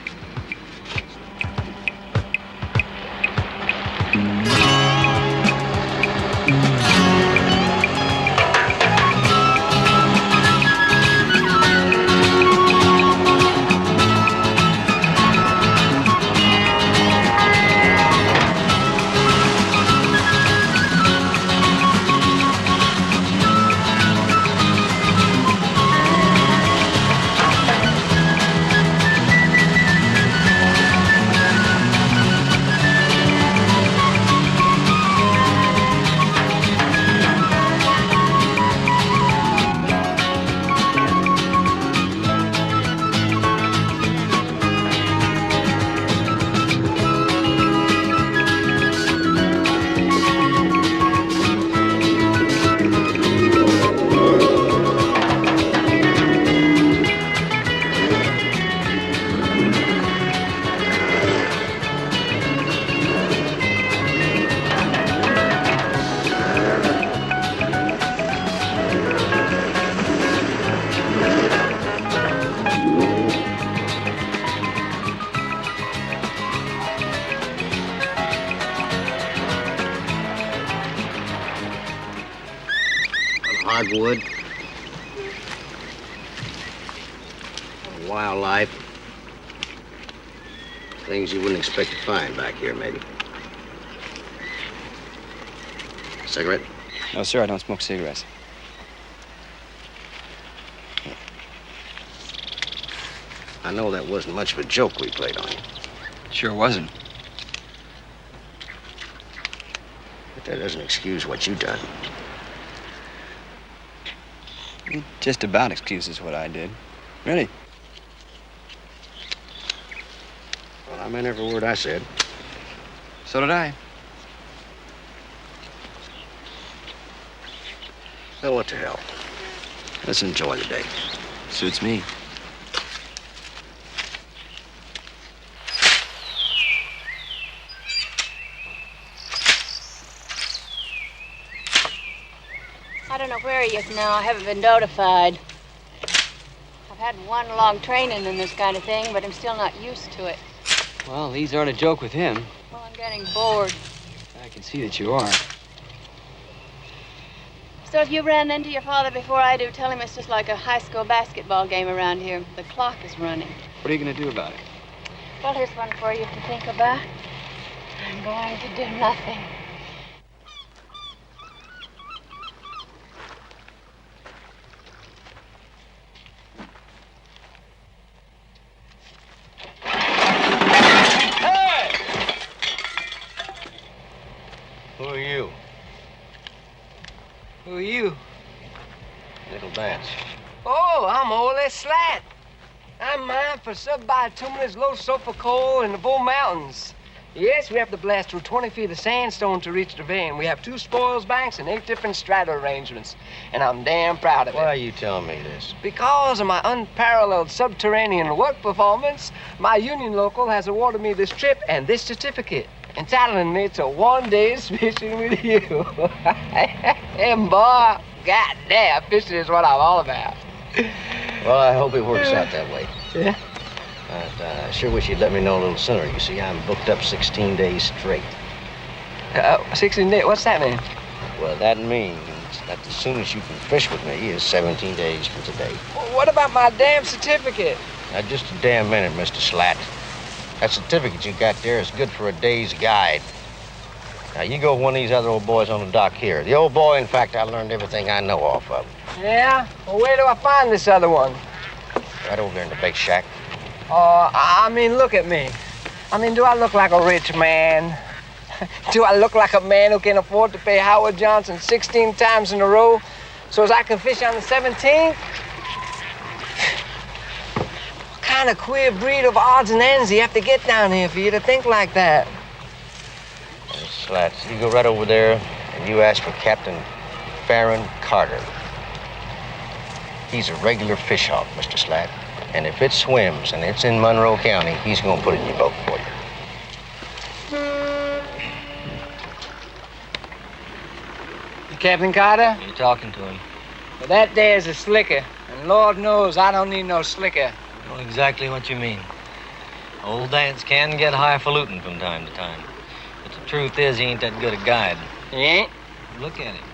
Hardwood, wildlife, things you wouldn't expect to find back here, maybe. Cigarette? No, sir, I don't smoke cigarettes. I know that wasn't much of a joke we played on you. Sure wasn't. But that doesn't excuse what you've done. Just about excuses what I did. Really. Well, I meant every word I said. So did I. Well, what the hell? Let's enjoy the day. Suits me. I don't know where he is now. I haven't been notified. I've had one long training in this kind of thing, but I'm still not used to it. Well, these aren't a joke with him. Well, I'm getting bored. I can see that you are. So if you ran into your father before I do, tell him it's just like a high school basketball game around here. The clock is running. What are you going to do about it? Well, here's one for you to think about. I'm going to do nothing. Who are you? Who are you? Nickel Dance. Oh, I'm Oates Slat. I'm mined for subbituminous low sulfur coal in the Bull Mountains. Yes, we have to blast through 20 feet of sandstone to reach the vein. We have 2 spoils banks and 8 different strata arrangements. And I'm damn proud of it. Why are you telling me this? Because of my unparalleled subterranean work performance, my union local has awarded me this trip and this certificate, entitling me to 1 day's fishing with you. And boy, goddamn, fishing is what I'm all about. Well, I hope it works out that way. Yeah? But I sure wish you'd let me know a little sooner. You see, I'm booked up 16 days straight. 16 days? What's that mean? Well, that means that the soonest you can fish with me is 17 days from today. What about my damn certificate? Now, just a damn minute, Mr. Slat. That certificate you got there is good for a day's guide. Now, you go with one of these other old boys on the dock here. The old boy, in fact, I learned everything I know off of. Yeah? Well, where do I find this other one? Right over there in the bake shack. I mean, look at me. I mean, do I look like a rich man? Do I look like a man who can afford to pay Howard Johnson 16 times in a row so as I can fish on the 17th? What kind of queer breed of odds and ends do you have to get down here for you to think like that? Hey, Slats, you go right over there and you ask for Captain Farron Carter. He's a regular fish hawk, Mr. Slat. And if it swims and it's in Monroe County, he's gonna put it in your boat for you. Captain Carter? You talking to him? Well, that there's a slicker. And Lord knows I don't need no slicker. I know exactly what you mean. Old Dance can get highfalutin from time to time. But the truth is, he ain't that good a guide. He ain't? Look at him.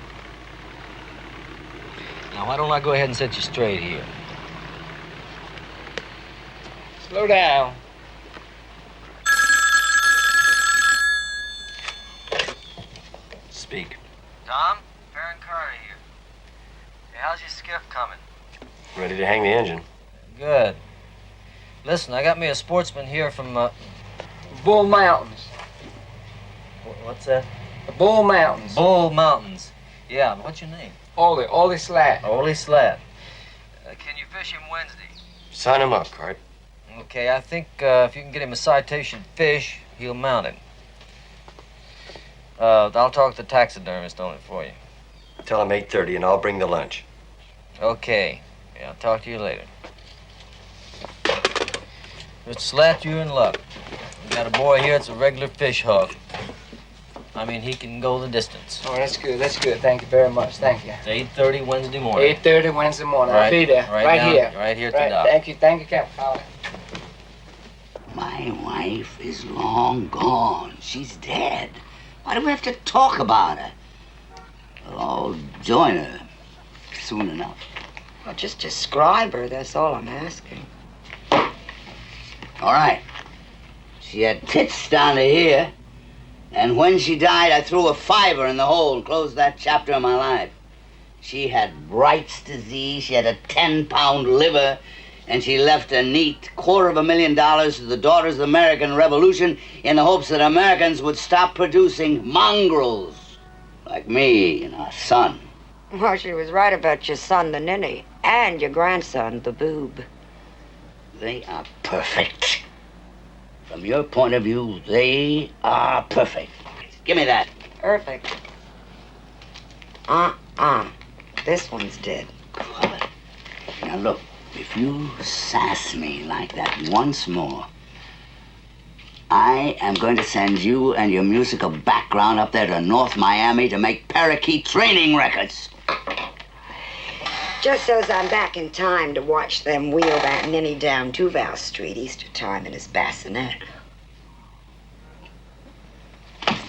Now, why don't I go ahead and set you straight here? Slow down. Speak. Tom, Farron Carter here. Hey, how's your skiff coming? Ready to hang the engine. Good. Listen, I got me a sportsman here from, Bull Mountains. What's that? Bull Mountains. Bull Mountains. Yeah, what's your name? Ole Slat. Ole Slat. Can you fish him Wednesday? Sign him up, Cart. Okay, I think if you can get him a citation fish, he'll mount it. I'll talk to the taxidermist on it for you. Tell him 8:30 and I'll bring the lunch. Okay. Yeah, I'll talk to you later. Mr. Slat, you're in luck. We got a boy here that's a regular fish hawk. I mean, he can go the distance. Oh, that's good. That's good. Thank you very much. Thank you. It's 8:30 Wednesday morning. 8:30 Wednesday morning. Right, I'll be there. Right here. Right here at the Right. dock. Thank you, Captain Carter. My wife is long gone. She's dead. Why do we have to talk about her? I'll join her soon enough. Well, just describe her, that's all I'm asking. All right. She had tits down to here, and when she died, I threw a $5 in the hole and closed that chapter of my life. She had Bright's disease, she had a 10-pound liver, and she left a neat $250,000 to the Daughters of the American Revolution in the hopes that Americans would stop producing mongrels like me and our son. Well, she was right about your son, the ninny, and your grandson, the boob. They are perfect. From your point of view, they are perfect. Give me that. Perfect. This one's dead. Now look, if you sass me like that once more, I am going to send you and your musical background up there to North Miami to make parakeet training records. Just so's I'm back in time to watch them wheel that ninny down Duval Street Easter time in his bassinet.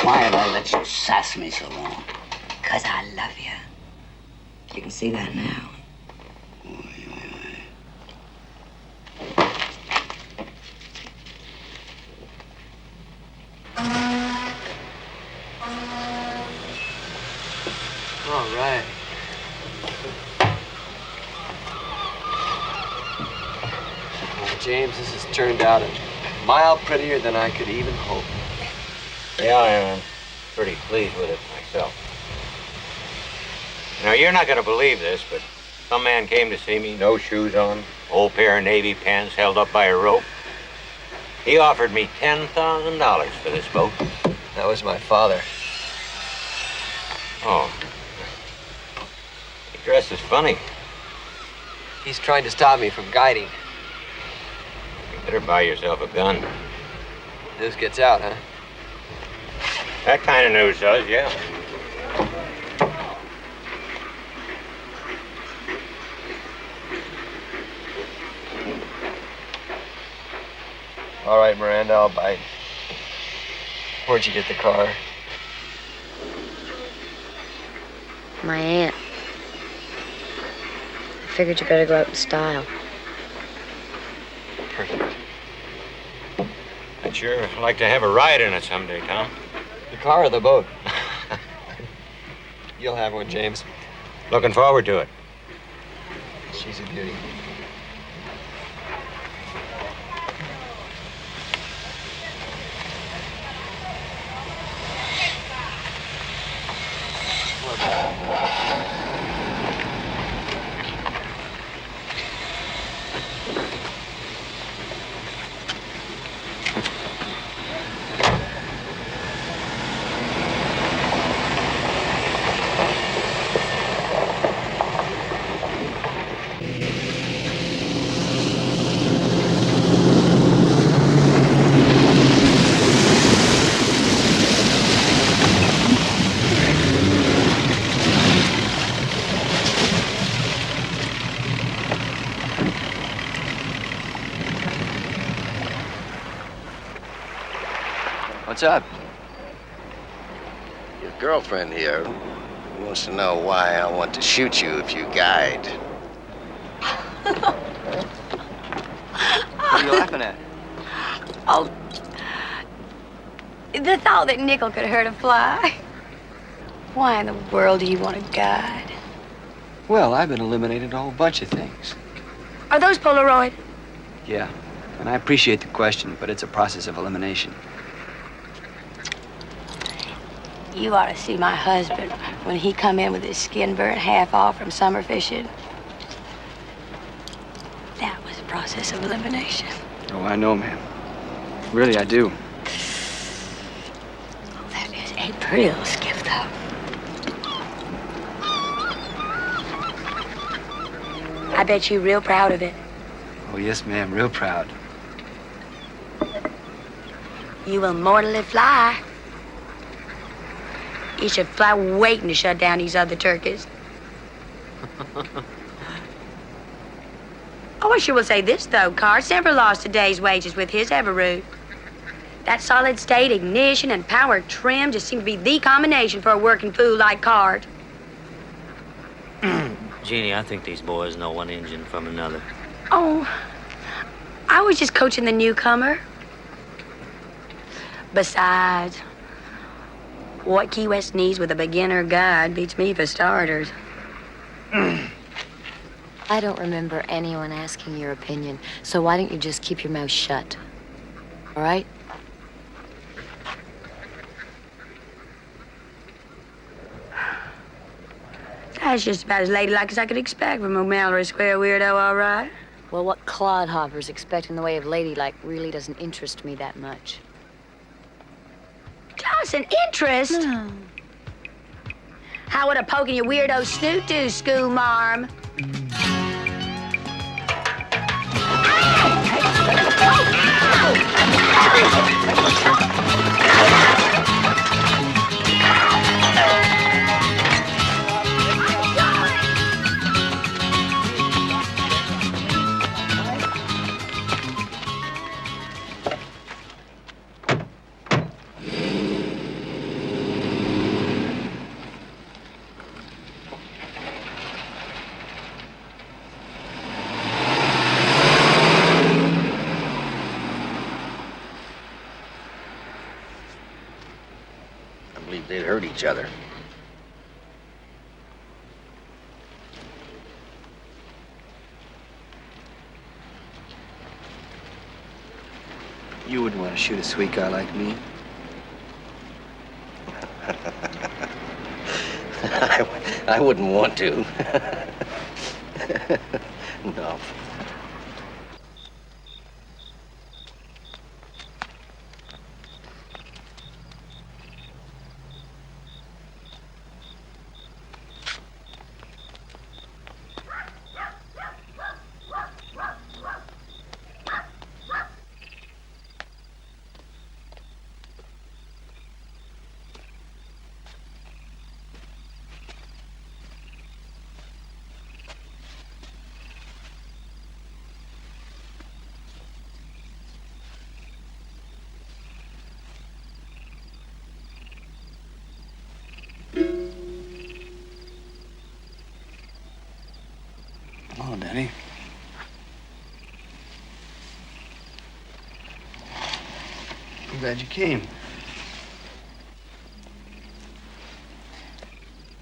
Why have I let you sass me so long? 'Cause I love you. You can see that now. All right. Well, James, this has turned out a mile prettier than I could even hope. Yeah, I'm pretty pleased with it myself. Now, you're not going to believe this, but some man came to see me, no shoes on, old pair of navy pants held up by a rope. He offered me $10,000 for this boat. That was my father. Oh. He dresses funny. He's trying to stop me from guiding. You better buy yourself a gun. News gets out, huh? That kind of news does, yeah. All right, Miranda, I'll bite. Where'd you get the car? My aunt. I figured you better go out in style. Perfect. I'd sure like to have a ride in it someday, Tom. The car or the boat? You'll have one, James. Looking forward to it. She's a beauty. What's up? Your girlfriend here wants to know why I want to shoot you if you guide. What are you laughing at? Oh, the thought that nickel could hurt a fly. Why in the world do you want to guide? Well, I've been eliminated a whole bunch of things. Are those Polaroid? Yeah, and I appreciate the question, but it's a process of elimination. You ought to see my husband when he come in with his skin burnt half off from summer fishing. That was a process of elimination. Oh, I know, ma'am. Really, I do. Oh, that is a pretty little skiff, though. I bet you're real proud of it. Oh, yes, ma'am, real proud. You will mortally fly. You should fly waiting to shut down these other turkeys. Oh, I sure will say this, though. Carr's never lost a day's wages with his Everroot. That solid-state ignition and power trim just seem to be the combination for a working fool like Carr. Jeannie, I think these boys know one engine from another. Oh, I was just coaching the newcomer. Besides, what Key West needs with a beginner guide beats me for starters. I don't remember anyone asking your opinion, so why don't you just keep your mouth shut? All right? That's just about as ladylike as I could expect from a Mallory Square weirdo, all right. Well, what clodhoppers expect in the way of ladylike really doesn't interest me that much. Doesn't interest? No. How would a poke in your weirdo snoot do, school marm? They'd hurt each other. You wouldn't want to shoot a sweet guy like me. I wouldn't want to. No. Come on, Danny. glad you came.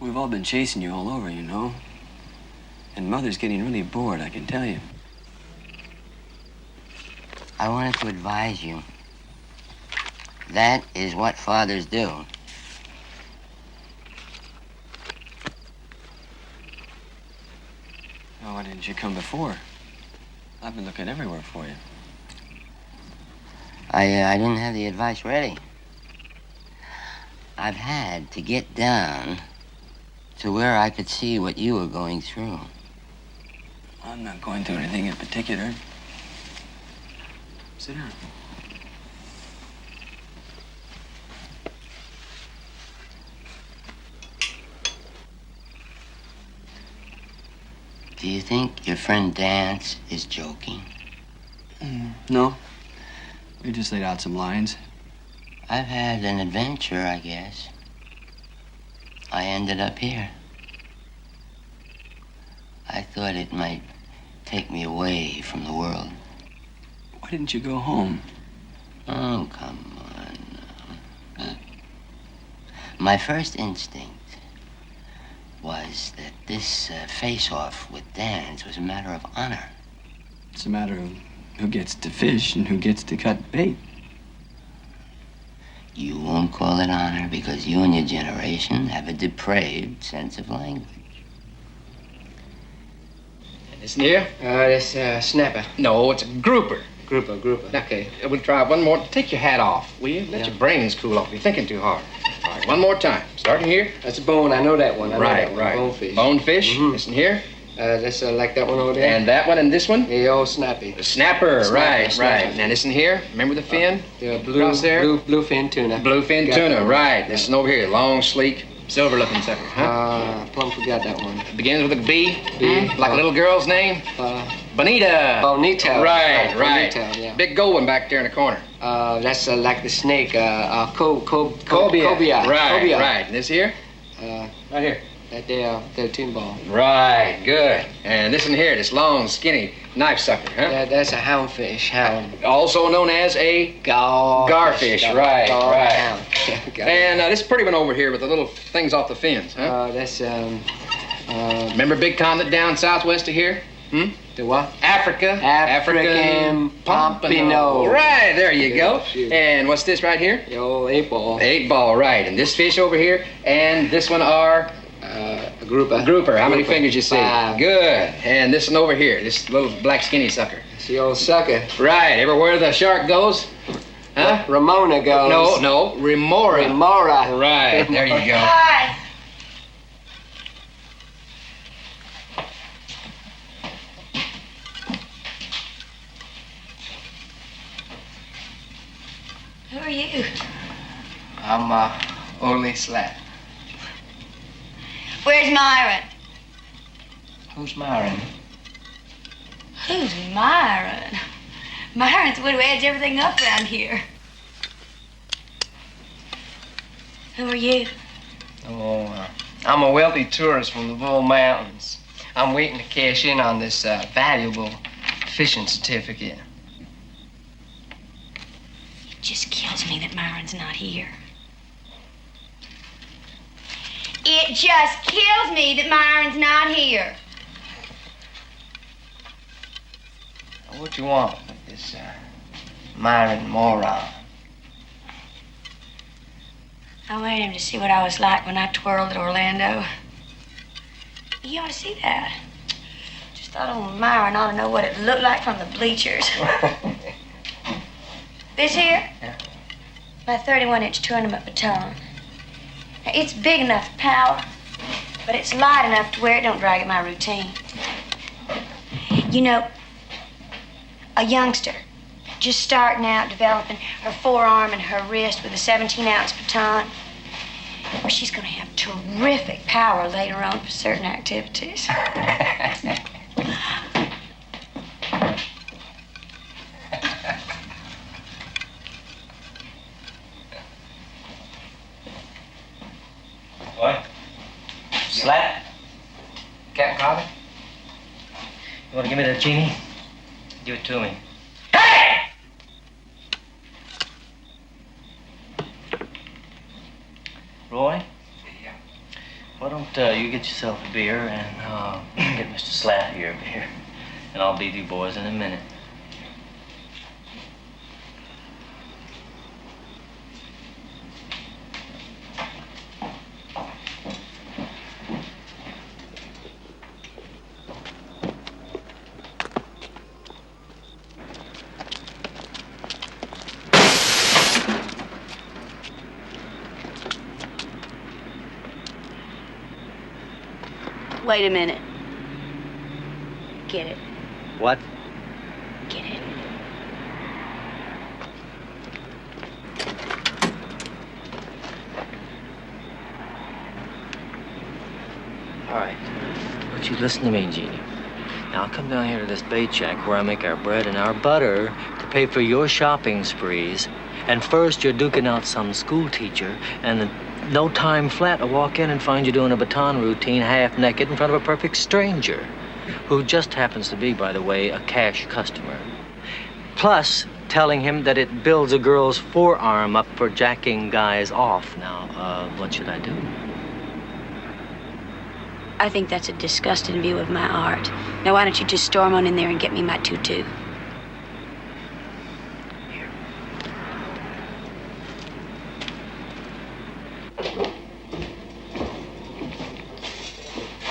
We've all been chasing you all over, you know. And Mother's getting really bored, I can tell you. I wanted to advise you. That is what fathers do. Oh, why didn't you come before? I've been looking everywhere for you. I didn't have the advice ready. I've had to get down to where I could see what you were going through. I'm not going through anything in particular. Sit down. Do you think your friend Dance is joking? No. We just laid out some lines. I've had an adventure, I guess. I ended up here. I thought it might take me away from the world. Why didn't you go home? Oh, come on. My first instinct was that this face-off with Dance was a matter of honor. It's a matter of who gets to fish and who gets to cut bait. You won't call it honor because you and your generation have a depraved sense of language. Listen here. This snapper. No, it's a grouper. Grouper. Okay, we'll try one more. Take your hat off, will you? Let your brains cool off. You're thinking too hard. All right, one more time. Starting here. That's a bone. I know that one. Right. Bonefish. Bonefish. Mm-hmm. Listen here. Let's like that one over there. And that one and this one? The old snappy. The snapper, right. Now listen here. Remember the fin? The blue fin tuna. Bluefin tuna, right. Listen over here. Long, sleek, silver-looking sucker, huh? Plumb forgot that one. Begins with a B. Like a little girl's name? Bonita. Bonita. Right. Bonita, yeah. Big gold one back there in the corner. That's like the snake. Cobia. Right. And this here? Right here. That there tin ball. Right, good. And this one here, this long, skinny knife sucker, huh? That's a houndfish. Hound. Also known as a garfish. Right. Hound. And this pretty one over here with the little things off the fins, huh? That's remember big continent down southwest of here? The what? Africa. African pompano. Right, there you go. And what's this right here? The old 8-ball. 8-ball, right. And this fish over here, and this one are a grouper. How many fingers you see? 5. Good. And this one over here, this little black skinny sucker. It's the old sucker. Right. Everywhere the shark goes. Huh? Ramona goes. No. Remora. Right. There you go. Hi. Who are you? I'm Ole Slap. Where's Myron? Who's Myron? Who's Myron? Myron's the one who adds everything up around here. Who are you? Oh, I'm a wealthy tourist from the Bull Mountains. I'm waiting to cash in on this valuable fishing certificate. It just kills me that Myron's not here. It just kills me that Myron's not here. What you want with this Myron moron? I wanted him to see what I was like when I twirled at Orlando. You ought to see that. Just thought old Myron ought to know what it looked like from the bleachers. This here? Yeah. My 31-inch tournament baton. Now, it's big enough for power, but it's light enough to where it don't drag at my routine. You know, a youngster just starting out developing her forearm and her wrist with a 17-ounce baton, well, she's going to have terrific power later on for certain activities. What? Slap? Captain Carter? You want to give me that genie? Give it to me. you get yourself a beer and get Mr. Slatt here a beer. And I'll be with you boys in a minute. Wait a minute. Get it. What? Get it. All right. But you listen to me, Jeannie. Now, I'll come down here to this bait shack where I make our bread and our butter to pay for your shopping sprees. And first, you're duking out some school teacher, and no time flat to walk in and find you doing a baton routine half-naked in front of a perfect stranger, who just happens to be, by the way, a cash customer. Plus, telling him that it builds a girl's forearm up for jacking guys off. Now, what should I do? I think that's a disgusting view of my art. Now, why don't you just storm on in there and get me my tutu?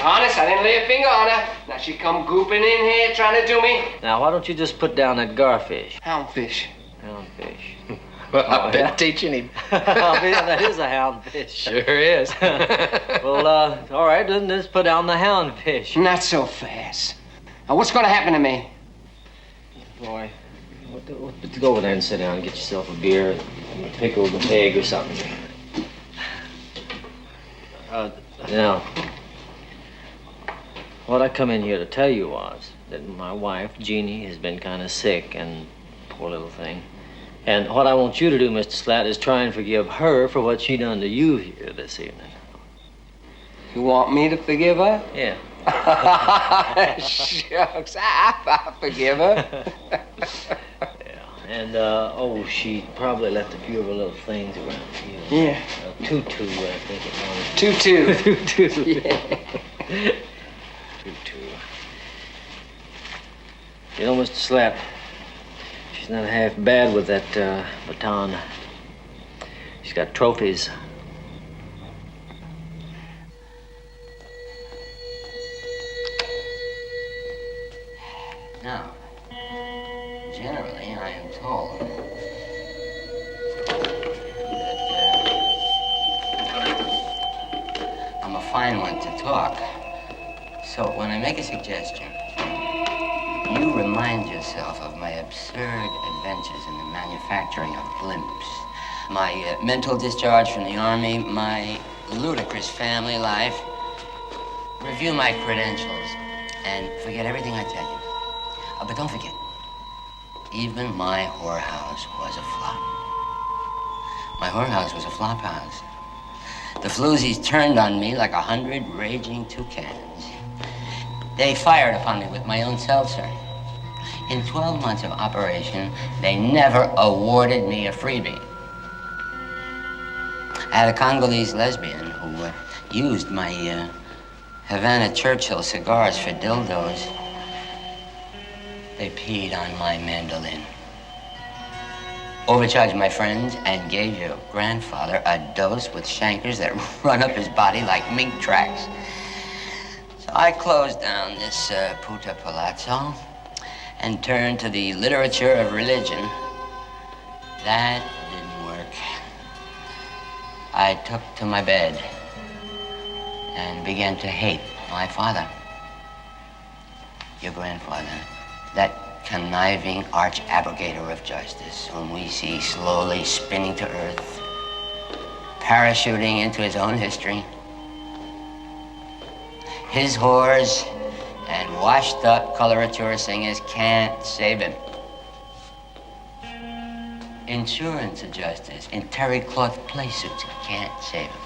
Honest, I didn't lay a finger on her. Now she come gooping in here trying to do me. Now, why don't you just put down that garfish? Houndfish. Houndfish. Well, I've been teaching him. That is a houndfish. Sure is. Well, all right, then let's put down the houndfish. Not so fast. Now, what's going to happen to me? Boy, go over there and sit down and get yourself a beer, pickled a pig or something. Now, what I come in here to tell you was that my wife, Jeannie, has been kind of sick, and poor little thing. And what I want you to do, Mr. Slatt, is try and forgive her for what she done to you here this evening. You want me to forgive her? Yeah. Shucks, I forgive her. And, she probably left a few of her little things around here. Yeah. Tutu, I think it was. Tutu. Tutu. Yeah. Tutu. You know, Mr. Slatt, she's not half bad with that baton. She's got trophies. Now, generally, I am told that I'm a fine one to talk. So when I make a suggestion, you remind yourself of my absurd adventures in the manufacturing of blimps, my mental discharge from the Army, my ludicrous family life. Review my credentials and forget everything I tell you. But don't forget, even my whorehouse was a flop. My whorehouse was a flop house. The floozies turned on me like 100 raging toucans. They fired upon me with my own seltzer. In 12 months of operation, they never awarded me a freebie. I had a Congolese lesbian who used my Havana Churchill cigars for dildos. They peed on my mandolin. Overcharged my friends and gave your grandfather a dose with chancres that run up his body like mink tracks. So I closed down this puta palazzo and turned to the literature of religion. That didn't work. I took to my bed and began to hate my father, your grandfather, that conniving arch-abrogator of justice whom we see slowly spinning to earth, parachuting into his own history. His whores and washed-up coloratura singers can't save him. Insurance adjusters in terry cloth playsuits can't save him.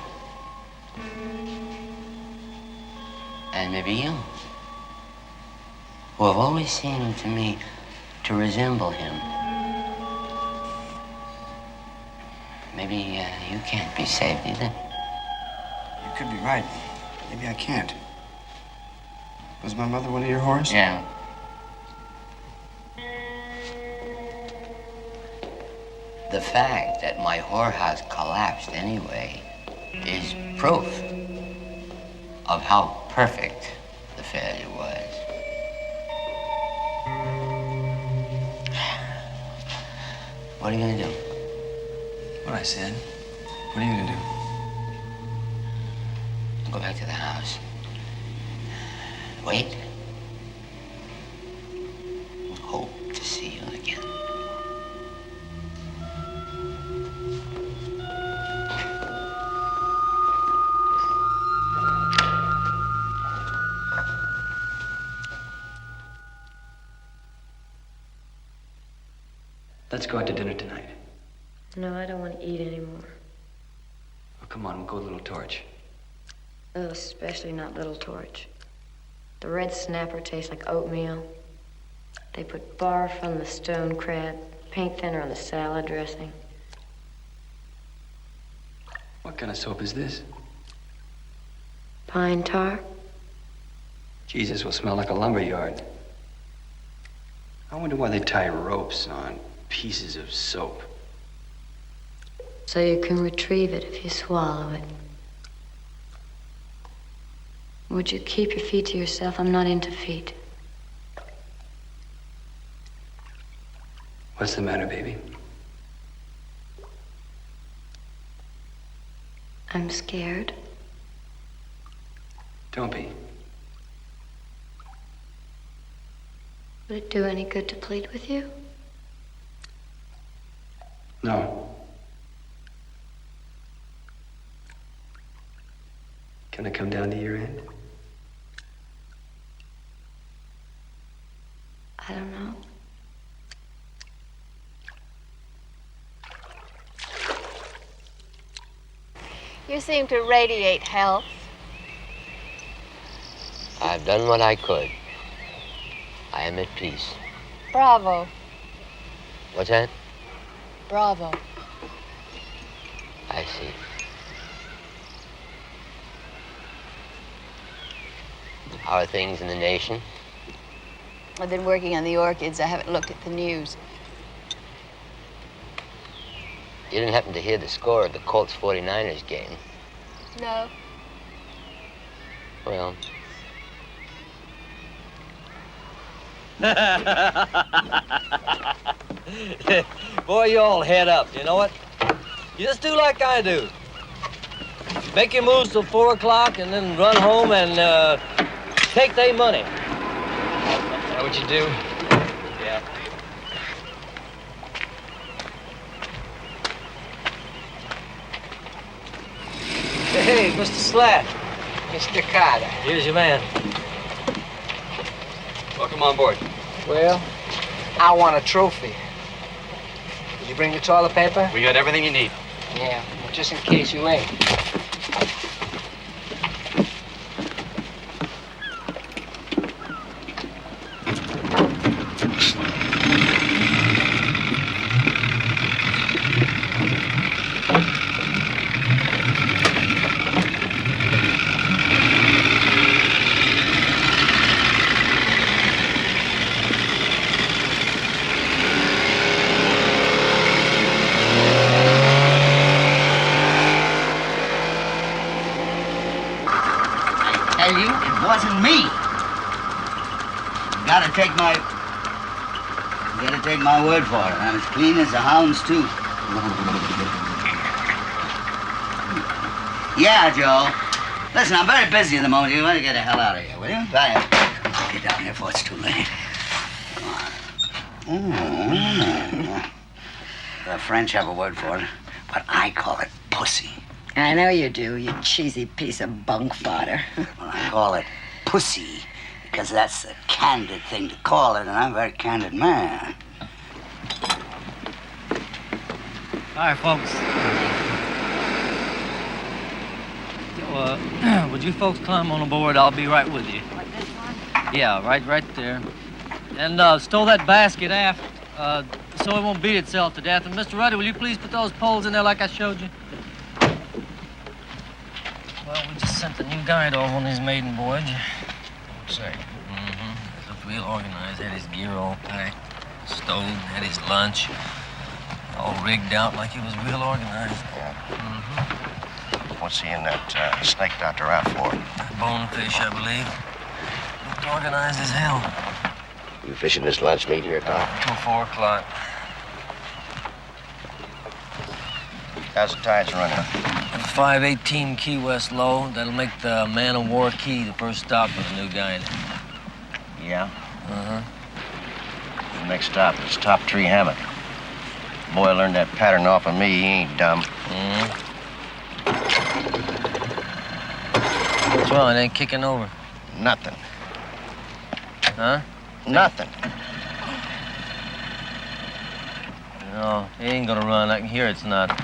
And maybe you, who have always seemed to me to resemble him, maybe you can't be saved either. You could be right. Maybe I can't. Was my mother one of your whores? Yeah. The fact that my whorehouse collapsed anyway is proof of how perfect the failure was. What are you gonna do? What I said. What are you gonna do? Go back to the house. Wait. Hope to see you again. Let's go out to dinner tonight. No, I don't want to eat anymore. Oh, come on, we'll go with Little Torch. Oh, especially not Little Torch. The red snapper tastes like oatmeal. They put barf on the stone crab, paint thinner on the salad dressing. What kind of soap is this? Pine tar? Jesus, will smell like a lumberyard. I wonder why they tie ropes on pieces of soap. So you can retrieve it if you swallow it. Would you keep your feet to yourself? I'm not into feet. What's the matter, baby? I'm scared. Don't be. Would it do any good to plead with you? No. Can I come down to your end? I don't know. You seem to radiate health. I've done what I could. I am at peace. Bravo. What's that? Bravo. I see. How are things in the nation? I've been working on the orchids. I haven't looked at the news. You didn't happen to hear the score of the Colts 49ers game? No. Well. Boy, you all head up. You know what? You just do like I do. Make your moves till 4 o'clock and then run home and take their money. Is that what you do? Yeah. Hey, Mr. Slatt. Mr. Carter. Here's your man. Welcome on board. Well, I want a trophy. Did you bring the toilet paper? We got everything you need. Yeah, well, just in case you ain't. You gotta take my word for it. I'm as clean as the hound's tooth. Yeah, Joe. Listen, I'm very busy at the moment. You want to get the hell out of here, will you? Bye. Get down here before it's too late. Come on. The French have a word for it, but I call it pussy. I know you do, you cheesy piece of bunk fodder. Well, I call it pussy because that's the candid thing to call it, and I'm a very candid man. Hi, folks. Would you folks climb on aboard? I'll be right with you. What, this one? Yeah, right there. And stow that basket aft so it won't beat itself to death. And Mr. Ruddy, will you please put those poles in there like I showed you? Well, we just sent the new guide off on his maiden voyage. Say. Mm-hmm. He looked real organized. Had his gear all packed. Stowed. Had his lunch. All rigged out like he was real organized. Yeah. Mm-hmm. What's he in that snake doctor out for? Bonefish, I believe. Looked organized as hell. You fishing this lunch meat here, Doc? Till 4 o'clock. How's the tides running? 518 Key West low. That'll make the Man of War Key the first stop for the new guide. Yeah? Uh-huh. The next stop is Top Tree Hammock. Boy learned that pattern off of me. He ain't dumb. Mm-hmm. What's wrong? It ain't kicking over. Nothing. Huh? Nothing. No, it ain't gonna run. I can hear it's not.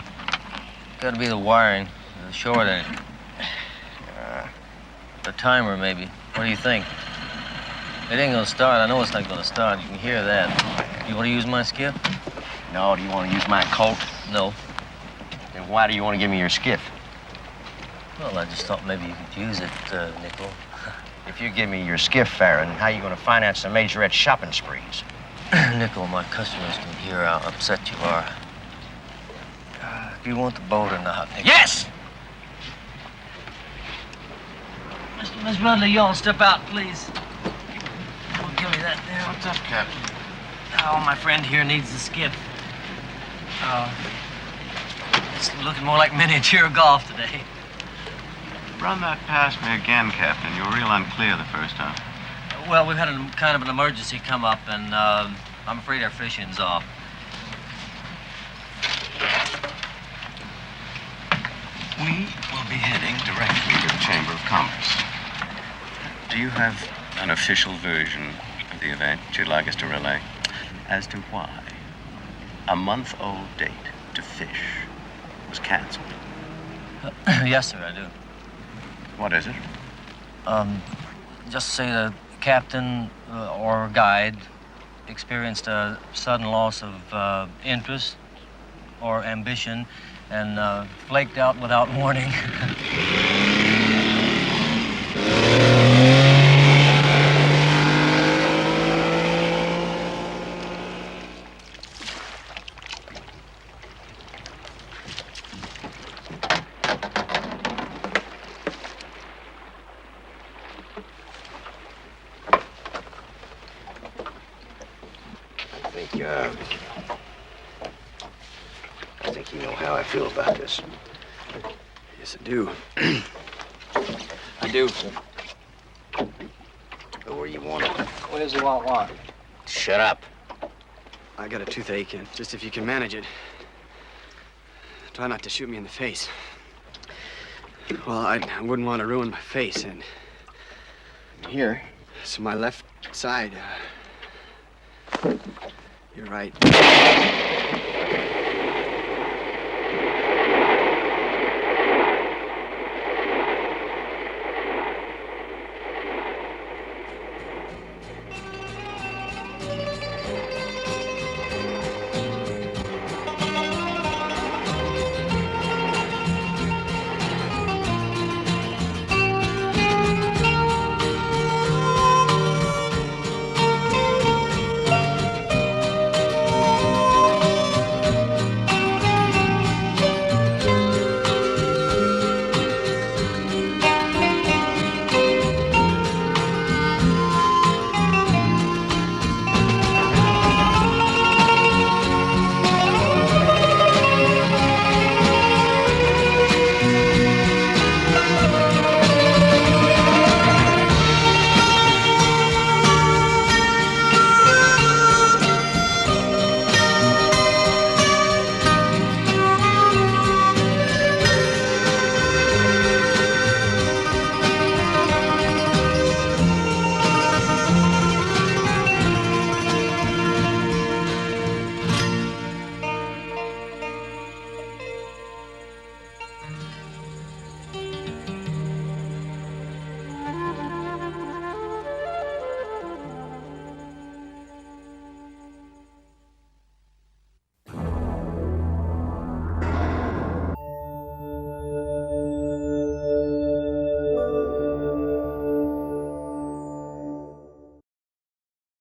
Gotta be the wiring, the short end. The timer, maybe. What do you think? It ain't gonna start. I know it's not gonna start. You can hear that. You wanna use my skiff? No, do you want to use my Colt? No. Then why do you want to give me your skiff? Well, I just thought maybe you could use it, Nickel. If you give me your skiff, Farron, how are you going to finance the majorette shopping sprees? Nickel, my customers can hear how upset you are. Do you want the boat or not, Nickel? Yes! Miss Rudley, y'all step out, please. Oh, give me that there. What's up, Captain? Oh, my friend here needs the skiff. It's looking more like miniature golf today. Run that past me again, Captain. You were real unclear the first time. Well, we've had kind of an emergency come up, and I'm afraid our fishing's off. We will be heading directly to the Chamber of Commerce. Do you have an official version of the event you'd like us to relay? As to why a month-old date to fish was canceled? Yes, sir, I do. What is it? Just say the captain or guide experienced a sudden loss of interest or ambition and flaked out without warning. I think you know how I feel about this. Yes, I do. I do. Go where you want it. What does he want? Shut up. I got a toothache, and just if you can manage it, try not to shoot me in the face. Well, I wouldn't want to ruin my face, and here, so my left side. You're right.